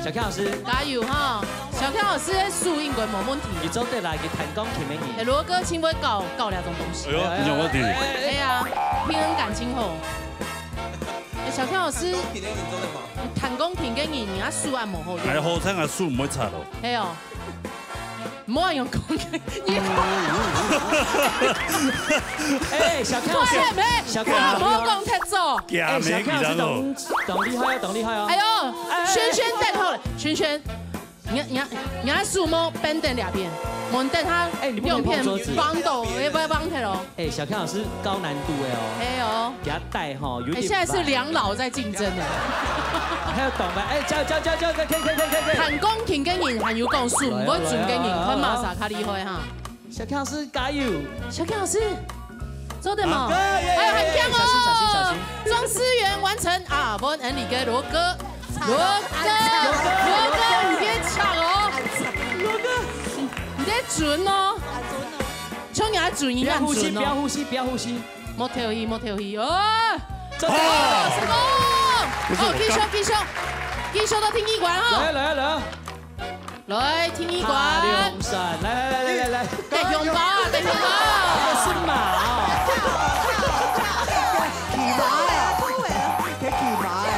S3: 小 Ken 老师
S2: 加油哈！小 Ken 老师输应该冇问题。
S3: 你做对啦，给弹弓前面赢。
S2: 罗哥，请不会搞两种东西。
S1: 哎呦，你有问题。
S2: 哎呀，平衡感情好。小 Ken 老师，弹弓停给你，你要输按冇好。
S1: 哎，好听啊，输唔会差咯。
S2: 哎呦。唔好用弓嘅，
S3: 哎，小 Ken 老師，小 Ken
S2: 唔好講踢咗。
S3: 哎，小 Ken 老師懂厲害哦，懂厲害哦。
S2: 哎呦，轩帶頭，轩，你要數摸 band 兩邊，我帶他用片幫到，要不要幫他咯？
S3: 哎，小 Ken 老師高難度哎哦。
S2: 哎呦，
S3: 給他帶哈，有點。
S2: 現在是兩老在競爭的。
S3: 還有懂嗎？哎，加油！可以。
S2: 彈弓停跟贏，還有講數，唔會準跟贏，看馬啥卡厲害哈。
S3: 小 Ken 老師加油！
S2: 小 Ken 老師，做得嘛？哎，很強哦！
S3: 小心！
S2: 裝思源完成啊！我們你給羅哥，你別搶哦！羅哥，你得準哦！衝你還準一樣準哦！
S3: 不要呼吸！
S2: 莫跳戲哦！成功！哦，繼續到聽醫館哈！來聽醫館。來，得熊貓！
S3: 是馬啊！
S7: 騎馬嘅，騎馬嘅。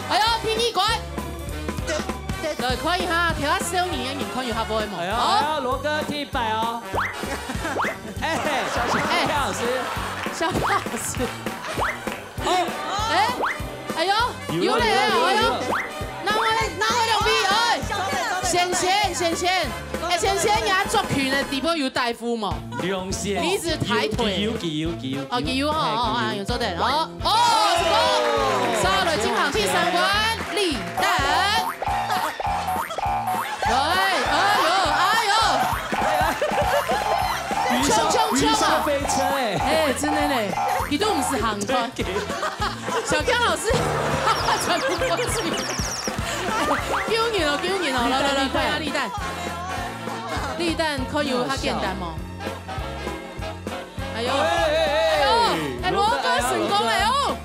S2: 哎呦，聽醫館。對，可以哈，條下少年嘅面看有下波冇？
S3: 哎呀，羅哥踢100哦！哎，小心，Ken老師，
S2: 小 Ken 老師。哎呦，有嚟啊！哎呦，拿我兩邊，哎，賢，哎，賢也捉拳嘅地方要大夫嘛？你一直抬腿。哦，有啊，有做得，成功！上來進行第3關，立蛋。
S3: 衝！飛車
S2: 哎，真的嘞，佢都唔是行穿。小 Ken 老師傳不過去，丟人哦，來，快下立蛋可以有較簡單嗎？哎呦，羅哥成功了哦！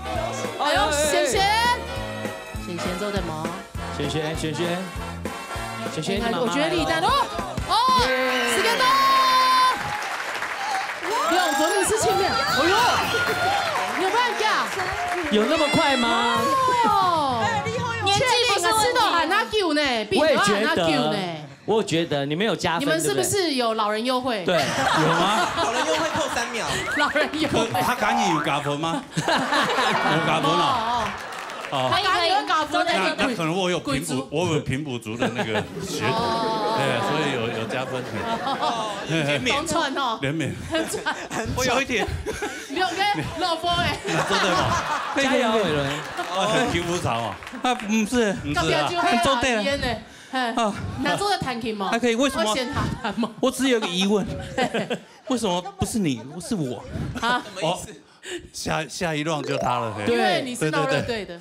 S2: 哎呦，賢做得嗎？
S3: 軒，
S2: 我覺得立蛋時間到。2分是前面，哎呦，有辦法？
S3: 有那麼快嗎？
S2: 年紀不是吃到喊他救呢，比喊他救呢。
S3: 我覺得你們有加分，
S2: 你們是不是有老人優惠？
S3: 對，
S1: 有嗎？
S12: 老人優惠扣3秒。
S2: 老人優惠。
S1: 他敢有加分嗎？有加分哦。
S2: 他敢有加分？
S1: 那可能我有平埔族的那個血統，所以有加分。
S2: 連串哦，
S1: 連免。
S12: 我有一點。
S2: 兩個老婆哎。
S1: 做對嗎？
S3: 加油，偉倫。
S1: 平埔潮啊？
S12: 啊，不是啊，
S2: 做對了。那做的彈琴嗎？
S12: 還可以，為什麼？
S2: 我先彈嗎？
S12: 我只有個疑問，為什麼不是你，是我？
S2: 啊？
S1: 下一 round 就他了。
S2: 因為你是鬧熱隊的，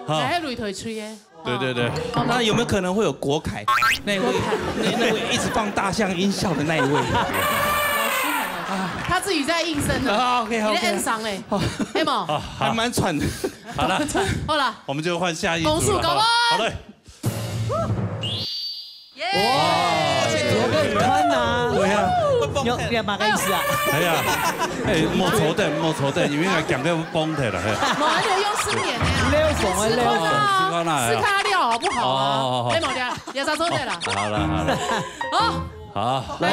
S2: 還有擂腿吹耶。
S1: 對。
S12: 那有沒有可能會有國凱那位一直放大象音效的那一位？
S2: 他自己在應聲的。
S12: OK，
S2: 你在 N 上嘞，對嗎？
S12: 還蠻喘的。
S2: 好了，
S1: 我們就換下一組了。
S2: 攻速高
S1: 好嘞。
S3: 哇，羅哥唔吞啊！
S1: 對啊，
S3: 你係乜嘅意思啊？
S1: 係啊，冇錯的，因為講到崩體啦。
S2: 冇，你要用4點呀。
S3: 撩縫啊，
S2: 撕開料好不好啊？沒冇的，也啥做的啦。
S1: 好了。好，
S3: 來，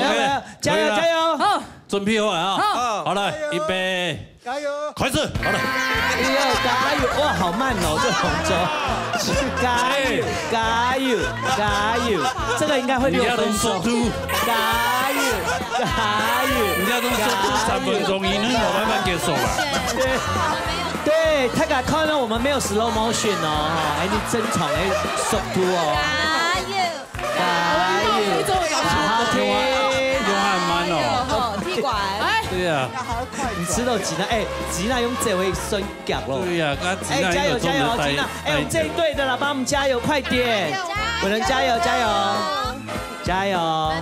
S3: 加油！
S2: 好，
S1: 準備好啊！好了，預備，
S7: 加油！
S1: 開始，好了。
S3: 加油！哇，好慢哦，這紅州。加油！這個應該會6分鐘。加油！
S1: 人家都說3分鐘以內慢慢結束了。
S3: 對，他敢看到我們沒有 slow motion 哦，哎，你真闖哎，速度哦。加油！好聽，
S1: 用還慢哦。
S9: 踢館。
S3: 對，
S1: 对啊，
S3: 你吃到吉娜，哎，吉娜用这位酸夹咯。
S1: 对呀，跟吉娜
S3: 加油加油，吉娜！哎，我们这一队的啦，帮我们加油，快点！伟人加油加油加油！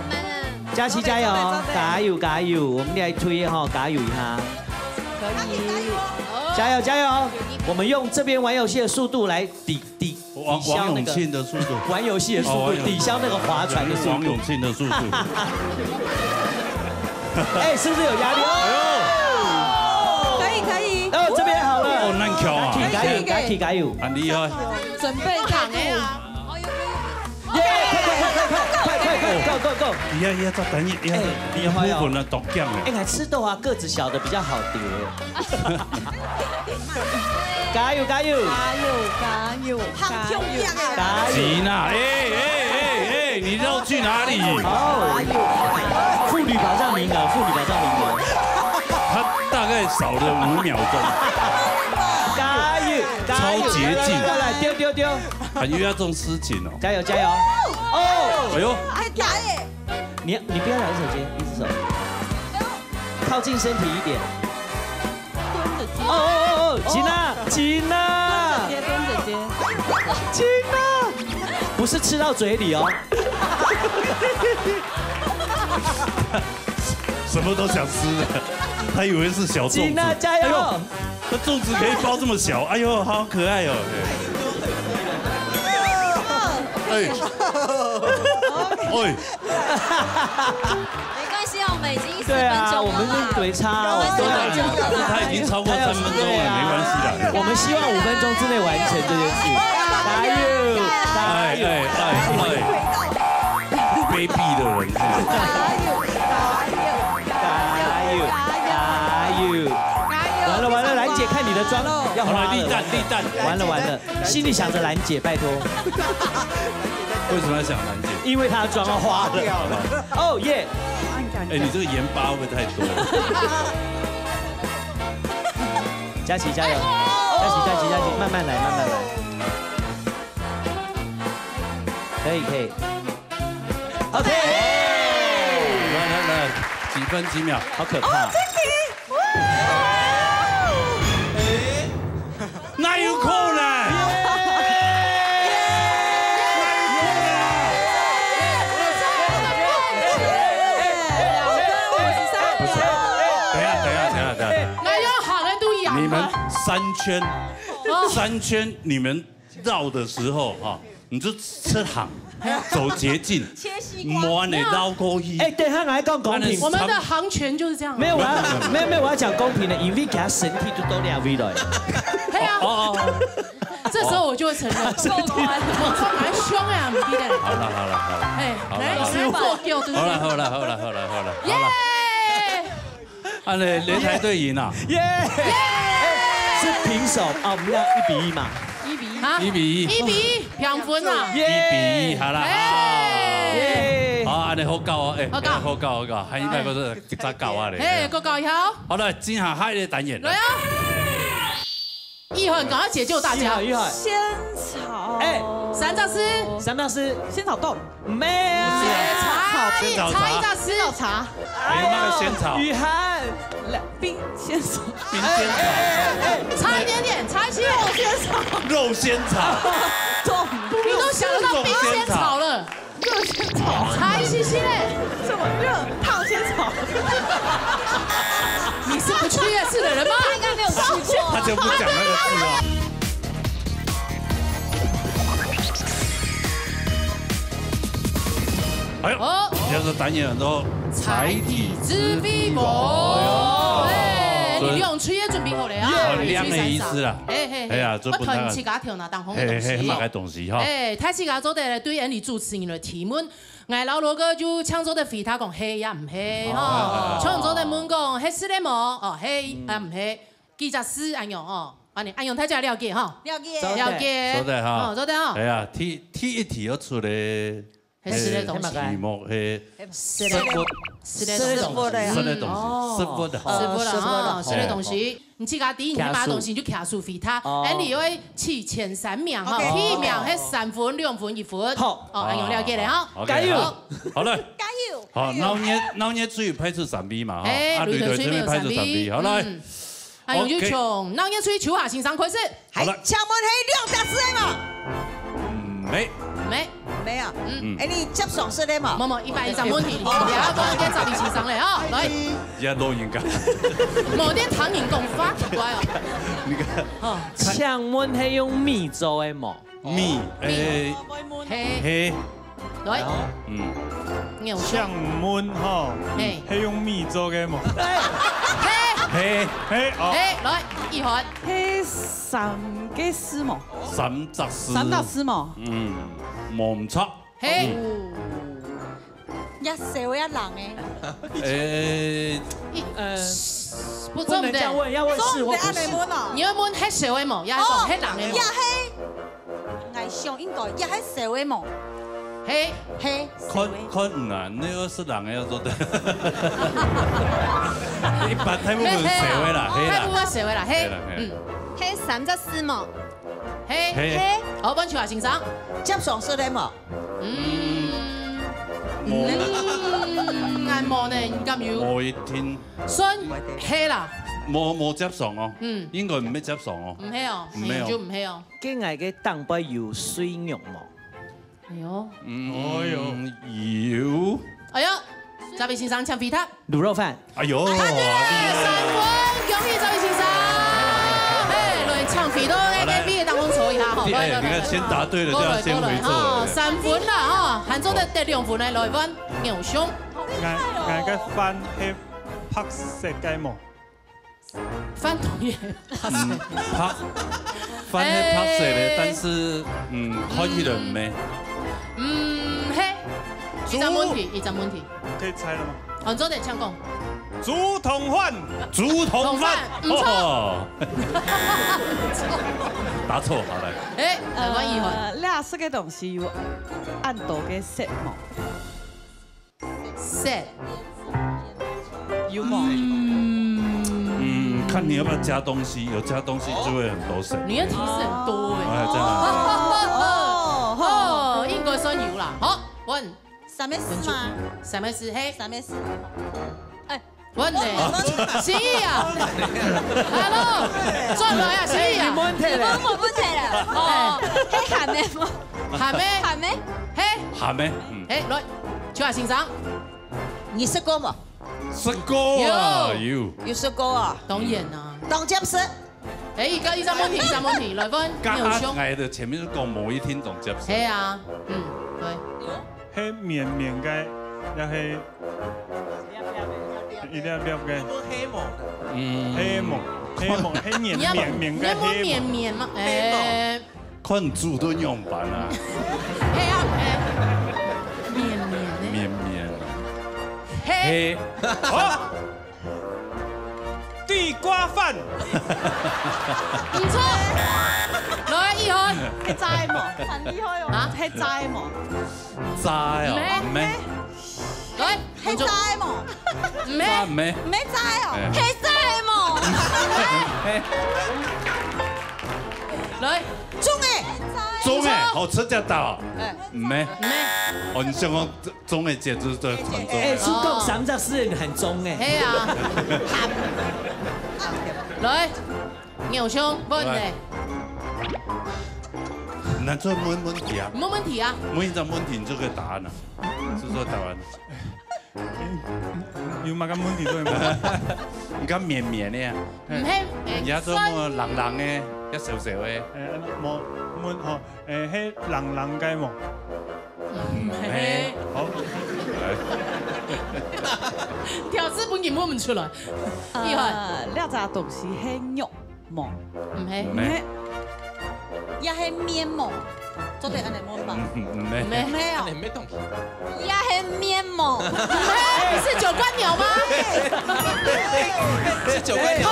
S3: 佳琪加油，加油加油！我们来推哈，加油一下。可以。加油加油！我们用这边玩游戏的速度来抵消那个
S1: 的速度，
S3: 玩游戏的速度抵消那个划船的速度。
S1: 王永庆的速度。
S3: 哎，是不是有压力？
S9: 可以可以。
S3: 哦，这边好了。
S1: 哦，难跳啊！
S3: 加油！
S1: 很厉害。
S2: 准备躺哎啊！
S3: 耶！快 go！
S1: 呀，再等一下，你部分啊毒酱
S3: 哎，还吃豆啊，个子小的比较好叠。加油！
S1: 吉娜，哎，你要去哪里？
S3: 妇女保障名额。
S1: 他大概少了5秒钟。
S3: 加油！
S1: 超捷径。
S3: 来丢。
S1: 很又要这种事情哦。
S3: 加油！哦！
S1: 哎呦！
S9: 还假耶！
S3: 你不要两只手接，一只手，靠近身体一点。哦，吉娜，
S9: 蹲着接，
S3: 吉娜，不是吃到嘴里哦。
S1: 什么都想吃的，他以为是小粽子。
S3: 吉娜加油！
S1: 这粽子可以包这么小，哎呦，好可爱哦。
S8: 没关系啊，我们已经4分钟了。
S3: 我们是对差，
S1: 他已经超过3分钟了，没关系的。
S3: 我们希望5分钟之内完成这件事。加油！
S1: 卑鄙的人！
S3: 加油！完了，兰姐看你的妆要花了。
S1: 立蛋。
S3: 完了，心里想着兰姐，拜托。
S1: 为什么要想兰姐？
S3: 因为她的妆要花了。哦耶！
S1: 哎，你这个盐巴会不会太多？
S3: 佳琪加油！佳琪，慢慢来。可以。OK。
S1: 来，几分几秒，
S3: 好可怕。
S1: 哪有可能？等一下，
S2: 那要好人都一样。
S1: 你们3圈，你们绕的时候哈，你就吃行，走捷径，摸你绕过去。
S3: 哎，等一下来讲公平，
S2: 我们的航权就是这样。
S3: 没有，我要讲公平的，因为给他身体都多2 V 了。
S2: 对啊。这时候我就会承认，够宽，我蛮凶呀，唔记得。
S1: 好了。
S2: 哎，来过掉，对不对？
S1: 好了。
S2: 耶！
S1: 啊，擂台队赢了。
S3: 耶！是平手啊，我们要1比1嘛。
S1: 1比1，
S2: 平分啊。
S1: 1比1，好了。好，安尼好教哦，好教，还应该不是咋教啊？
S2: 哎，够教一下。
S1: 好了，进下下一个单元。
S2: 来啊！一会赶快解救大家。
S9: 仙草。
S3: 哎
S2: ，3大师。
S9: 仙草冻。
S3: 没有。
S2: 茶一大师。
S9: 茶。
S1: 还有那个仙草。
S3: 雨涵。
S9: 冰仙草。
S2: 差一点点，差一些。
S1: 肉仙草。
S2: 你都想得到冰仙草了。
S9: 热仙草。
S2: 差一些些嘞。
S9: 什么热？烫仙草。
S2: 你是不去夜市的人吗？
S8: 他应该没有吃过。
S1: 他就不讲那个字啊。哎呦，这个单元很多财体之逼魔。哎，你用吹也准备好了啊？
S2: 亮
S1: 的意思啦。
S2: 哎呀，我腾起家跳那当红的东西。
S1: 那个东西哈。哎，
S2: 太起家做的对人哋主持人的提问，我老罗哥就抢做的回答讲嘿呀唔嘿哈，抢做的问讲嘿是的冇哦嘿啊唔嘿，记者师安用哦，安用大家了解哈？
S9: 了解。
S1: 做的哈。
S2: 做的哈。
S1: 哎呀，第一题要出的。
S2: 是的东西。
S1: 题目是
S2: 是的东西。你去家第一，你把东西就卡数回他，哎，你会去前3秒哈，第1秒是3分、2分、1分。好，哦，安用了解了哈。
S1: 加油！好了，
S9: 加油！
S1: 好，腦熱水排出3味嘛，哈，
S2: 哎，綠藤水沒有3味，
S1: 好來。
S2: 還有就從腦熱水秋下欣賞開始。
S5: 好了，請問係610歲嘛？沒啊，哎，你接上是的嘛？
S2: 冇，110問題，兩個嘅10味欣賞嚟啊，來。
S1: 而家錄完㗎。
S2: 冇啲唐人講法奇怪哦。
S1: 你看。
S3: 請問係用米做的冇？
S1: 米，嘿。
S2: 來。
S13: 請問吼，係用米做嘅冇？
S1: 嘿，
S2: 來，一號。
S9: 係三個絲冇？
S1: 三雜絲。
S9: 三雜絲冇？
S1: 冇唔錯。
S2: 嘿。
S9: 一少一人嘅。
S2: 不能這樣問，
S3: 要問是或不是。
S2: 你要問係少的冇，也係講係人的冇。
S9: 也係藝上應該也係少的冇。
S2: 嘿，
S1: 看難，那個是人的要做的。一般睇不分社會啦，
S2: 睇不分社會啦，嘿，
S8: 嘿三隻絲冇，
S2: 嘿，好，幫秋下欣賞，
S5: 接上是的嘛？
S2: 眼望呢，咁要。
S1: 冇一天。
S2: 信嘿啦。
S1: 冇接上哦，應該唔係接上哦。
S2: 唔係哦，完全唔係哦。
S3: 今日嘅蛋白有水肉冇？
S2: 哎呦，
S1: 有。
S2: 哎呦，10位先生搶飛塔。
S3: 滷肉飯。
S1: 哎呦，3
S2: 分，恭喜10位先生。哎，來搶飛都喺邊當中坐一下好。
S1: 你看先答對了就要先回座。
S2: 3分啦啊，韓中的得2分嚟來分，牛胸。
S13: 嗌嘅飯係白色雞毛。
S2: 飯同樣
S1: 飯係白色的，但是看起來唔咩。
S2: 嘿，20問題。
S13: 可以猜了嗎？
S2: 韓中的搶講。
S13: 竹筒飯，
S2: 唔錯。
S1: 答錯，好來。
S2: 哎，我疑問。
S9: 呢色嘅東西要按到嘅色冇？
S2: 色。
S9: 有冇？
S1: 看你要不要加東西，有加東西就會很多色。
S2: 你嘅提示很多哎。
S1: 這樣。
S2: 哦，應該算有啦。好，問。
S9: 什麼事嘛？
S2: 什麼事？嘿。
S9: 什麼事？
S2: 哎，問你。心意啊。Hello，轉來啊，心意啊。
S8: 冇問題啦。哦，嘿鹹咩冇？鹹咩？
S2: 嘿。
S1: 鹹咩？
S2: 嘿，來，秋下欣賞。
S5: 你識歌嗎？
S1: 識歌啊，
S5: 有識歌啊？
S2: 當然啦。
S5: 當接識。
S2: 哎，而家20問題，來分。牛胸。
S1: 啱的前面是講某一天總接。
S2: 係啊，對。
S13: 係綿嘅，又係一粒粒嘅。黑毛，係綿嘅黑毛。
S2: 綿嘛？誒。
S1: 看豬都用版啊。
S2: 係啊，綿。
S1: 嘿，
S13: 好，地瓜飯，
S2: 唔錯，來2號，
S9: 係齋冇，很厲害喎，係齋冇，
S1: 齋啊，咩？
S2: 來，
S9: 係齋冇，
S2: 唔係，
S9: 唔係齋哦，係齋冇，
S2: 來，
S1: 中誒，好吃得到，唔咩？哦，你想講中誒節就是在傳中。
S3: 哎，出國3隻是很中誒。
S2: 係啊。來，牛胸問你。
S1: 那就問題啊。
S2: 冇問題啊。
S1: 問一個問題你就可以答案啦，是不是答案？
S13: 有乜咁問題對嗎？
S1: 你講綿綿的呀？
S2: 唔係，
S1: 而家做乜冷冷的，一小小的。
S13: 冇問嗬，係冷冷雞毛。
S2: 係。
S1: 好。
S2: 條子本件問唔出來。
S9: 呢隻東西係肉毛。
S2: 唔係。
S9: 也係面毛。做對安尼冇吧？
S1: 唔係。
S9: 唔係啊。
S12: 咩東西？
S9: 也係面毛。
S2: 唔係，是九官鳥嗎？
S12: 是九官鳥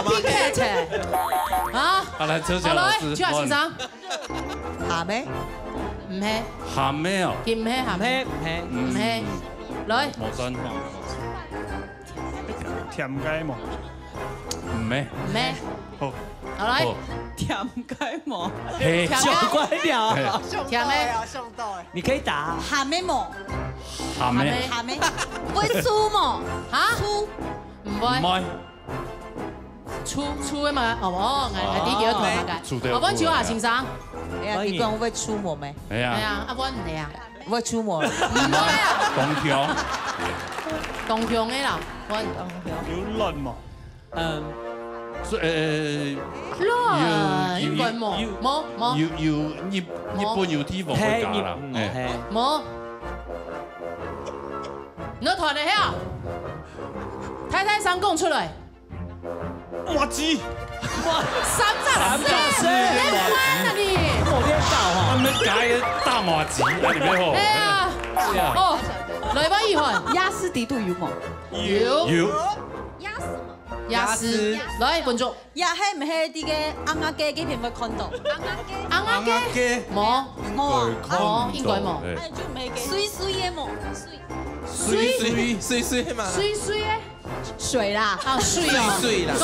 S12: 嗎？
S2: 啊！
S1: 好來，秋霞老師。
S2: 秋下欣賞。
S5: 鹹咩？
S2: 唔係。
S1: 鹹咩哦？
S2: 唔係鹹咩？唔係。來。
S1: 冇關。
S13: 甜雞毛。
S1: 唔係。
S2: 唔係。
S13: 好，
S2: 好来，
S9: 甜芥末，
S3: 小怪鸟，
S2: 甜的，
S3: 你可以打
S9: 咸的末，
S1: 咸的，
S9: 咸的，会粗末，
S2: 哈，
S9: 粗，
S2: 唔会，粗的嘛，哦，我第几个同学，我阮就下先生，
S5: 哎呀，你讲我会出没没？
S1: 哎呀，
S2: 啊，阮唔会啊，
S5: 我会出没，
S2: 唔会啊，
S1: 东
S2: 强的啦，阮
S13: 有卵嘛？
S2: 乱，应该冇，
S1: 日本有地方會假啦，
S2: 冇，你團嚟遐，太三講出嚟，
S13: 麻糬，
S2: 三十四，你關啊你，
S3: 我天搞哈，
S1: 你解大麻糬啊你咩好？
S2: 係啊，哦，來吧，一環，
S9: 亞斯迪度有冇？
S2: 有，亞斯，來觀眾，
S9: 呀，係唔係啲嘅啱啱嘅幾片會看到？
S2: 啱嘅，冇，應該冇，
S9: 水水嘅冇，
S12: 水嘛，
S2: 水嘅。
S9: 水啦，
S2: 啊水哦，
S12: 水啦，
S2: 水哦，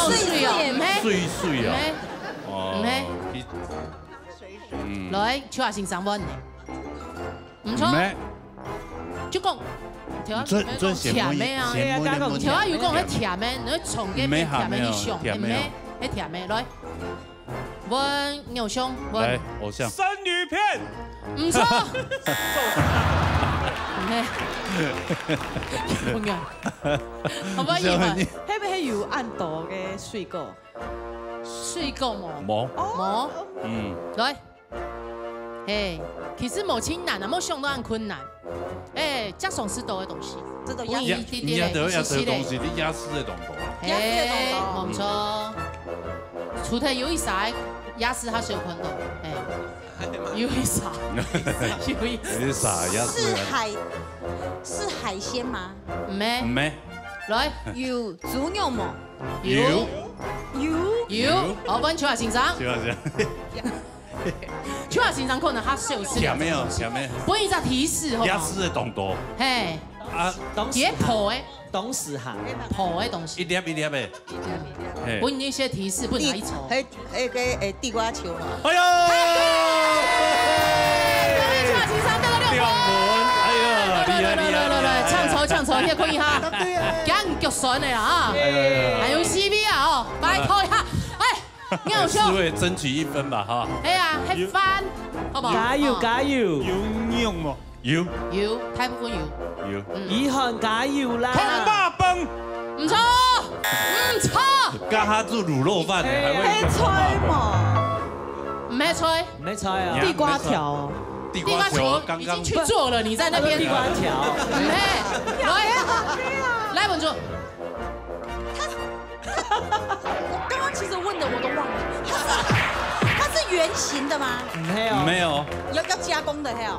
S1: 水啊，
S2: 唔係，來唱下先生溫嘅，唔錯，就講甜咩啊？調下要講係甜咩，你從嘅變甜咩啲上，係咩？係甜咩？來，溫偶像，
S1: 來偶像，
S13: 生魚片，
S2: 唔錯，唔係。有眼，好唔好意思？
S9: 係咪係有按度嘅水果？
S2: 水果
S1: 冇，
S2: 來，誒，其實冇困難啊，冇想到咁困難。誒，加上是多嘅東西，這都壓啲啲咧，
S1: 東西，你壓絲嘅東西。
S2: 誒，冇錯。除咗有一啥壓絲，它是有困到，有一啥，
S9: 是海鮮嗎？
S2: 唔係，來，
S9: 有豬肉嗎？
S2: 有，好，溫秋華先生。秋華先生可能他是有吃。
S1: 甜咩哦，甜咩？
S2: 不一個提示，好
S1: 壓絲嘅東西。
S2: 嘿，解剖的。
S3: 東西哈，
S2: 破的東西。
S1: 一粒的。
S2: 不，你一些提示不能一籌。
S5: 迄個地瓜球嘛。
S1: 哎呦！
S2: 秋華先生得了6分。
S1: 哎呀，
S2: 來，搶籌，歇困一下，驚腳酸的啦啊！還有 CV 啊哦，來扣一下，哎，偶像。
S1: 四位爭取1分吧哈。
S2: 哎呀，還翻，好不好？
S3: 加油！
S13: 有肉嗎？
S1: 有，
S2: 大部分有。
S3: 以漢加油啦！
S13: 紅霸崩，
S2: 唔錯。
S1: 加下做滷肉飯，還會
S9: 黑菜嘛？
S2: 唔係菜，
S3: 唔係菜啊！
S9: 地瓜條，
S1: 地瓜球
S2: 已經去做了，你在那邊。
S3: 地瓜條，
S2: 唔係，來文主。
S9: 我剛剛其實問的我都忘了，它是圓形的嗎？
S1: 沒有，
S9: 要加工的還有。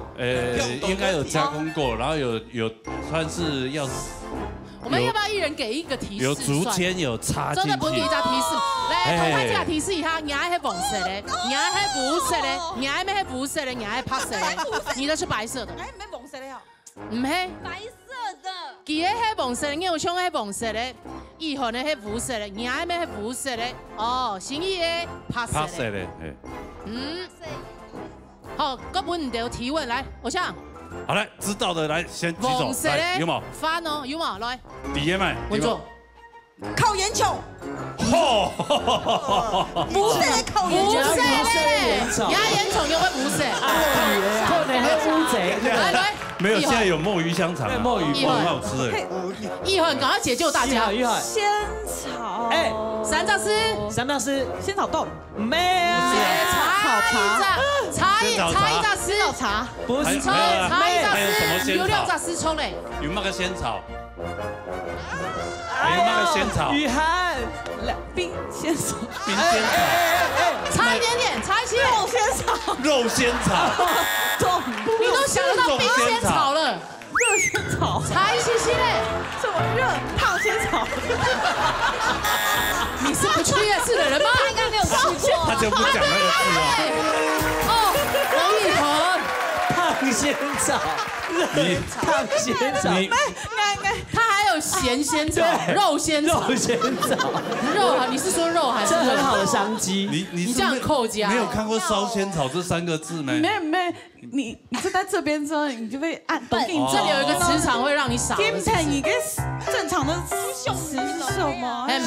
S1: 應該有加工過，然後有算是要。
S2: 我們要不要一人給一個提示？
S1: 有竹籤，有插進去。
S2: 真的不給一個提示，來，同他這個提示一下，你愛係黃色的，你愛係綠色的，你愛咩係綠色的，你愛白色的，你的是白色的。
S9: 哎，唔係黃色的呀？
S2: 唔係。
S9: 白色的。
S2: 佢係黃色的，偶像係黃色的，意涵的係綠色的，你愛咩係綠色的？哦，心意的白色的。白色的，好，各位唔對提問，來，偶像。
S1: 好來，知道的來先舉手，來有冇？
S2: 翻哦，有冇？來。
S1: 第一麥。
S2: 穩住。
S9: 靠眼球。
S2: 不是靠眼球。不是嘞。牙眼蟲用會不是。
S3: 可能係烏賊。
S2: 來。
S1: 沒有，現在有墨魚香腸。墨魚很好吃哎。
S2: 一會趕快解救大家。
S9: 仙草。
S3: 哎，
S2: 三大師。
S9: 仙草凍。
S3: 咩啊？
S2: 茶一大師。茶。
S3: 不是
S2: 茶一大師。有2大師衝嘞。
S1: 有那個仙草。還有那個仙草。
S3: 雨涵。
S9: 冰仙草。
S1: 冰仙草。
S2: 差一點點，差一些。
S9: 肉仙草。
S1: 肉仙草。
S2: 你都想得到冰仙草了。
S9: 熱仙草。
S2: 差一些些嘞。
S9: 什麼熱？燙仙草。
S2: 你是不去夜市的人嗎？
S9: 他應該沒有吃過。
S1: 他就不講那個字啊。
S2: 哦，王一恆。
S3: 燙仙草。燙仙草。
S2: 他還有有咸仙草、肉仙草、
S3: 肉仙草、
S2: 肉啊？你是说肉还是？
S3: 这很好的商机。
S2: 你这样扣家，
S1: 没有看过烧仙草这3个字吗？
S14: 没，你是在这边之后，你就被按。
S2: 这里有一个磁场会让你傻。
S14: 金城一个正常的时什么？
S2: 嘿，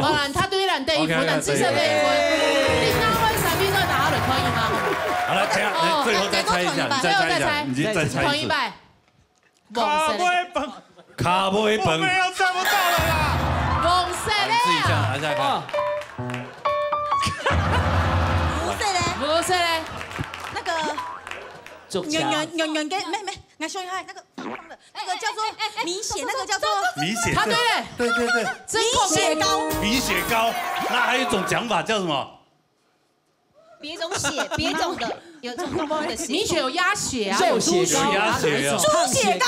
S2: 当然他对咱第一分，但至少第一分，你拿分3比2打就可以吗？
S1: 好了，最后再猜一下，你再猜一下，你再猜一次。
S2: 卡
S13: 杯崩，
S1: 卡杯崩，
S13: 没有猜不到了啦。
S2: 黄色的，
S1: 自己讲，来再看。
S2: 黄色的，
S9: 那个。圆给没，俺说一下那个叫做米血，那个叫做
S1: 米血，
S2: 他对嘞，
S1: 对，
S9: 米血糕，
S1: 米血糕。那还有一种讲法叫什么？
S8: 别种血，别种的，有这种的血。
S2: 米血有鸭血啊，
S3: 有猪血、
S1: 鸭血、
S9: 猪血糕。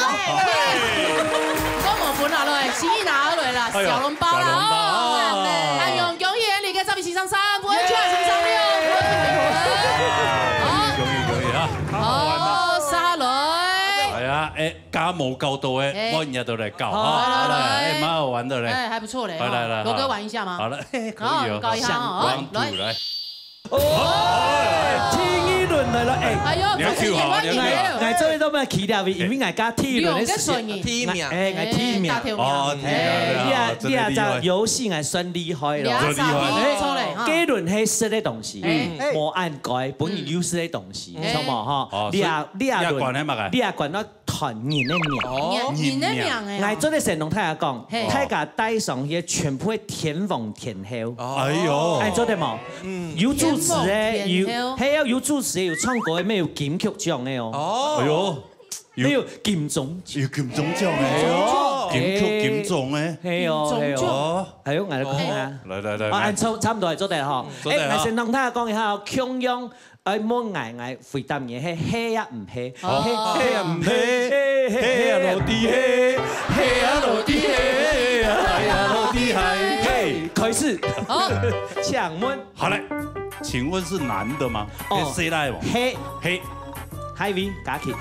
S2: 我冇分下落，心意拿落啦，小笼包啦。哎呦，恭喜你嘅10名上3，不会全上6。
S1: 恭喜啊！
S2: 好，沙雷。
S1: 係啊，加冇夠到嘅，我日都嚟教啊，來，蠻好玩的嘞。
S2: 哎，還不錯嘞。
S1: 來，
S2: 羅哥玩一下嗎？
S1: 好了，可以哦。
S2: 搞一下哦，
S1: 來。
S3: 天一輪嚟啦，
S2: 哎呦，
S1: 你要 Q 好，
S3: 我做呢都咩企條，因為我加天一輪嘅時，
S2: 天
S3: 命，我天命。
S1: 哦，
S3: 你啊就遊戲係算厲害咯，
S2: 厲害。
S3: 這輪係識的東西，冇按改，本然優勢的東西，錯冇嗬？你啊管到團人的命，
S2: 人的命
S3: 誒。我做啲成同大家講，大家帶上嘢全部係天王天后。
S1: 哎呦，
S3: 誒做得冇？有主持嘅，有主持嘅，有唱歌嘅，咩有金曲獎嘅哦。
S1: 哎呦，
S3: 有金鐘
S1: 獎嘅，金鐘嘅，
S3: 係哦，係哦，我嚟講下。
S1: 嚟，
S3: 按差唔多係做得嗬。我先同大家講一下，強樣。誒冇捱回答嘢係黑呀唔黑，黑呀唔黑，黑呀落地黑，黑呀落地黑，黑呀落地黑。開始，請問，
S1: 好嘞，請問是男的嗎？哦，誰來嘛？黑，
S3: 海威假期，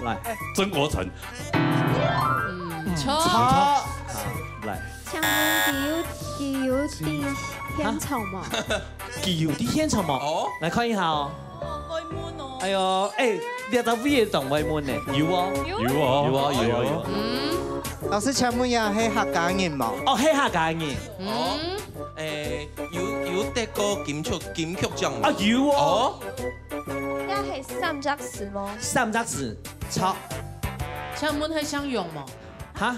S3: 來，
S1: 曾國成，
S2: 錯，
S3: 來，
S4: 請問佢有啲獻醜嗎？
S3: 佢有啲獻醜嗎？來看一下哦。哎呦，你有冇嘢同慰問呢？有。
S15: 老師請問呀，係客家人嘛？
S3: 哦，係客家人。
S12: 有得過金曲獎嗎？
S3: 啊有哦。
S4: 應該係三隻字嗎？
S3: 三隻字，錯。
S2: 請問係相擁嗎？
S3: 哈？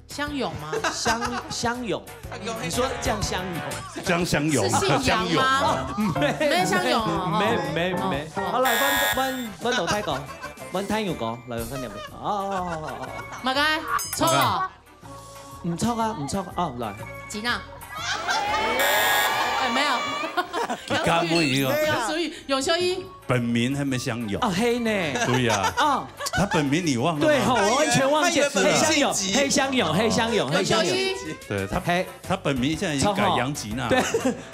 S2: 相擁嗎？
S3: 相擁。你說江相擁？
S1: 江相擁。
S2: 是姓楊嗎？沒相擁。
S3: 沒。好來，溫導睇講，溫聽要講，來分入面。哦。
S2: 麥佳，錯啊？
S3: 唔錯啊。哦，來。
S2: 幾娜？沒有。
S1: 剛問一個。
S2: 所以永秀一。
S1: 本名係咪相擁？
S3: 哦，黑呢？
S1: 對呀。哦。他本名你忘了？
S3: 對，我完全忘記。黑相擁。
S1: 對他本名現在已經改楊吉娜。
S3: 對，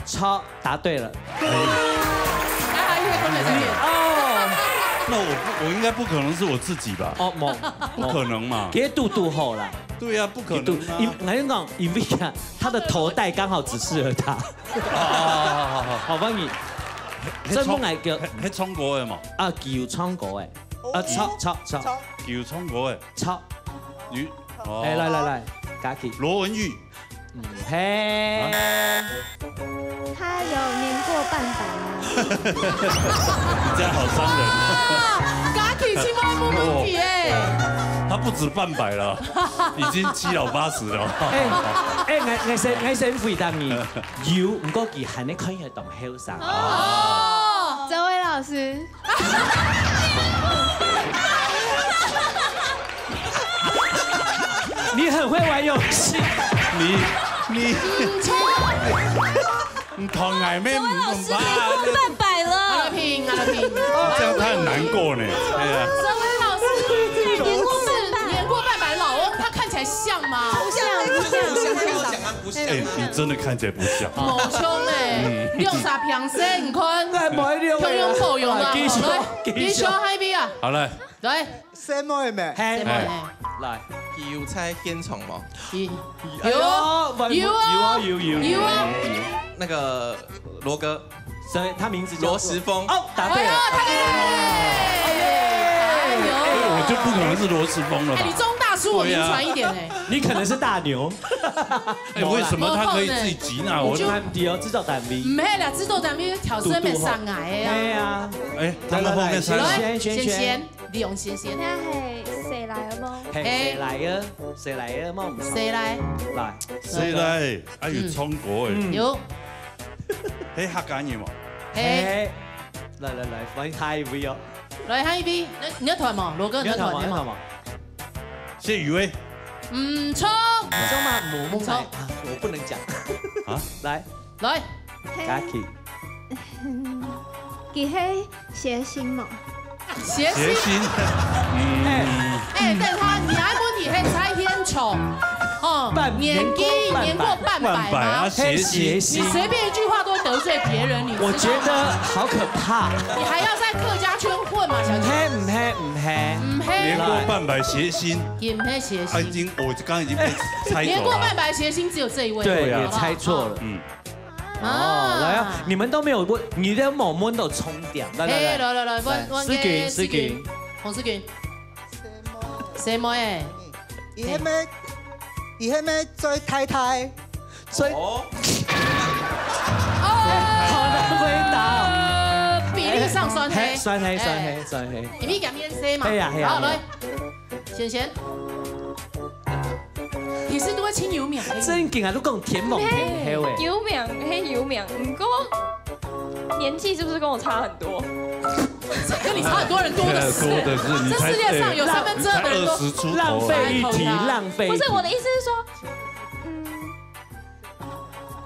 S3: 錯，答對了。
S1: 那我應該不可能是我自己吧？
S3: 哦，冇，
S1: 不可能嘛。
S3: 給杜後啦。
S1: 對呀，不可能。
S3: 我跟你講，因為他的頭帶剛好只適合他。好，幫你。真本嚟叫
S1: 係唱歌嘅嘛？
S3: 啊，叫唱歌嘅。啊，錯。叫
S1: 唱歌嘅。
S3: 錯。來，嘉琪。
S1: 羅文玉。
S3: 嘿。
S4: 他有年過半百嗎？
S1: 你這樣好傷人。
S2: 嘉琪青蛙冇問題誒。
S1: 他不止半百了，已經7老80了。
S3: 我先回答你，有唔過佢係你可以當後生。
S4: 哦，這位老師。
S3: 你很會玩遊戲。
S1: 你唐矮妹唔怕。
S9: 半百了。
S2: 阿樂平。
S1: 這樣他很難過呢。哎呀。
S2: 這位老師年過半百老翁，他看起來像嗎？
S12: 不像啊，不是
S1: 哎，你真的看起来不像。
S2: 无像嘞，用啥平时唔看，
S3: 用
S2: 用保养啊，
S3: 继续
S2: 继续海边啊，
S1: 好来，
S2: 来，
S15: 什么咩？
S12: 来，油菜鲜虫吗？
S2: 有啊，
S12: 那个罗哥，
S3: 所以他名字
S12: 罗时丰。
S3: 哦，答对了。
S1: 我就不可能是罗时丰了吧？
S2: 你中大叔我名传一点哎，
S3: 你可能是大牛。
S1: 哎，为什么他可以自己挤呢？我就
S3: 制作单位。
S2: 唔系啦，制作单位调身咪上来的
S3: 对啊。
S1: 哎，他们后面三个。
S2: 先，你用先。
S8: 那系谁来了吗？
S3: 谁来啊？谁来啊？冇唔
S2: 谁来？
S3: 来。
S1: 谁来？哎有中國誒。
S2: 有。
S1: 誒客家嘢嘛？
S3: 誒，來，揾下一位哦。
S2: 來下一位，你一團嘛？羅哥你一團嘅嘛？
S1: 謝宇威。
S2: 唔錯。
S3: 唔錯嘛？唔錯。我不能講。啊？來。嘉琪。
S8: 佢係諧星嘛？
S2: 諧星。哎，但他你還問題係蔡天蟲。哦，年過半百嗎？
S3: 諧星，
S2: 你隨便一句話都會得罪別人，你
S3: 我覺得好可怕。
S2: 你還要在客家圈混嘛，小姐？
S3: 唔黑。
S1: 年過半百諧星。
S2: 也唔係諧星。
S1: 我剛剛已經被猜錯了。
S2: 年過半百諧星只有這一位。
S3: 對，也猜錯了。哦，來啊！你們都沒有問，你的某問都衝掉。來，
S2: 問思娟，洪思娟，什麼誒？
S15: 伊係咩追太太？追
S2: 好難回答。比例上酸黑。
S3: 酸黑。
S2: 你咪講面色嘛？
S3: 係啊。
S2: 好，來，賢。其實都會清油名。
S3: 真勁啊！都講甜猛甜黑誒。
S8: 油名，唔過年紀是不是跟我差很多？
S2: 跟你差很多人多的是。這世界上有2/3的人都
S3: 浪費一題，浪費。
S8: 不是我的意思是說，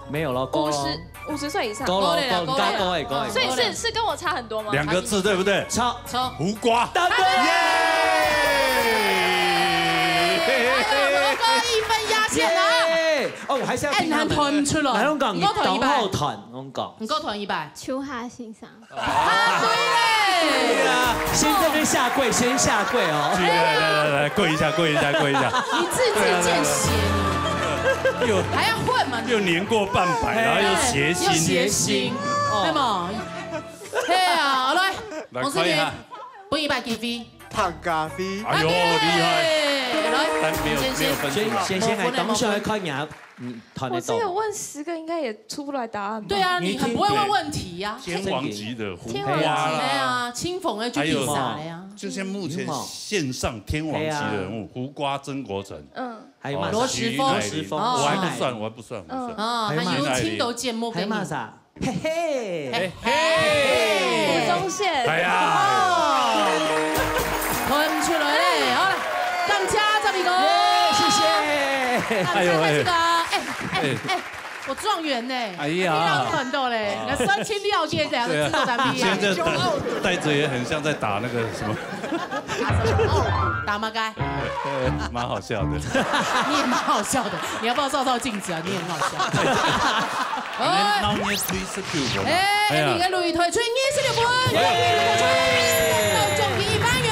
S3: 沒有了
S8: ，50歲以上。
S3: 夠了。
S8: 所以是跟我差很多嗎
S1: ？2個字對不對？
S3: 差。
S1: 胡瓜。
S3: 答對。
S2: 1分壓線啊！
S3: 哦，我還是要聽
S2: 他們。團唔出來。
S3: 來，我講你等候團，我講。
S2: 你夠團100。
S8: 秋夏欣賞。
S2: 對
S3: 啊，先這邊下跪，先下跪哦。
S1: 來，跪一下。
S2: 你自見血你。還要混嘛？
S1: 又年過半百，然後又諧星，
S2: 對嘛？係啊，好來，洪思娟，本100幾飛。
S15: 拍咖啡。
S1: 哎呦，厲害！
S3: 但沒有分數。先還等下來看贏，團得到。
S8: 我只有問10個，應該也出不來答案。
S2: 對啊，你很不會問問題呀。
S1: 天王級的胡瓜
S2: 啦，青鳳的就比啥了呀？
S1: 就像目前線上天王級的人物，胡瓜、曾國城，
S3: 還有
S2: 羅時豐，
S1: 我還不算。
S2: 啊，還有青島芥末給你。
S3: 還有啥？嘿，
S8: 吳宗憲。
S1: 係啊。
S2: 混出來咧，好啦，感謝這邊個，
S3: 謝謝。
S2: 哎呦我狀元呢，
S1: 哎呀，
S2: 看到嘞，那3千6件這樣子制作單位，
S1: 現在帶着也很像在打那個什麼，
S2: 打麻街，
S1: 蠻好笑的。
S2: 你也蠻好笑的，你要不要照鏡子啊？你也很好笑。
S1: now 你推16分，
S2: 你嘅擂台吹26分，到總評100元，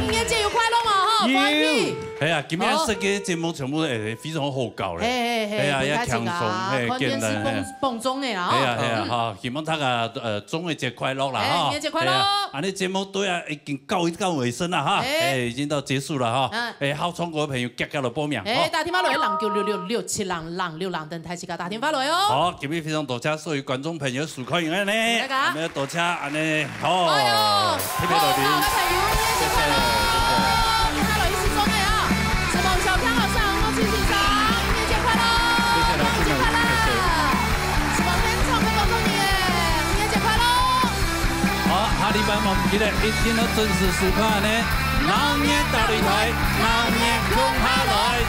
S2: 你嘅節日快樂嘛哈，歡喜。係啊，今日設計節目全部係非常好搞咧，係啊，也輕鬆，係簡單，放鬆嘅啦，係啊，哈，希望大家中元節快樂啦，哈，中元節快樂，啊，你節目都要已經到尾聲啦，哈，已經到結束啦，哈，好中國嘅朋友夾到報名，打電話來，人叫6667人6人等台時間打電話來哦。好，今日非常多謝所有觀眾朋友收看呢，咁樣多謝，安尼好，特別多謝，謝謝。下禮拜我唔記得一定要準時收看呢，老年大擂台，老年共下來。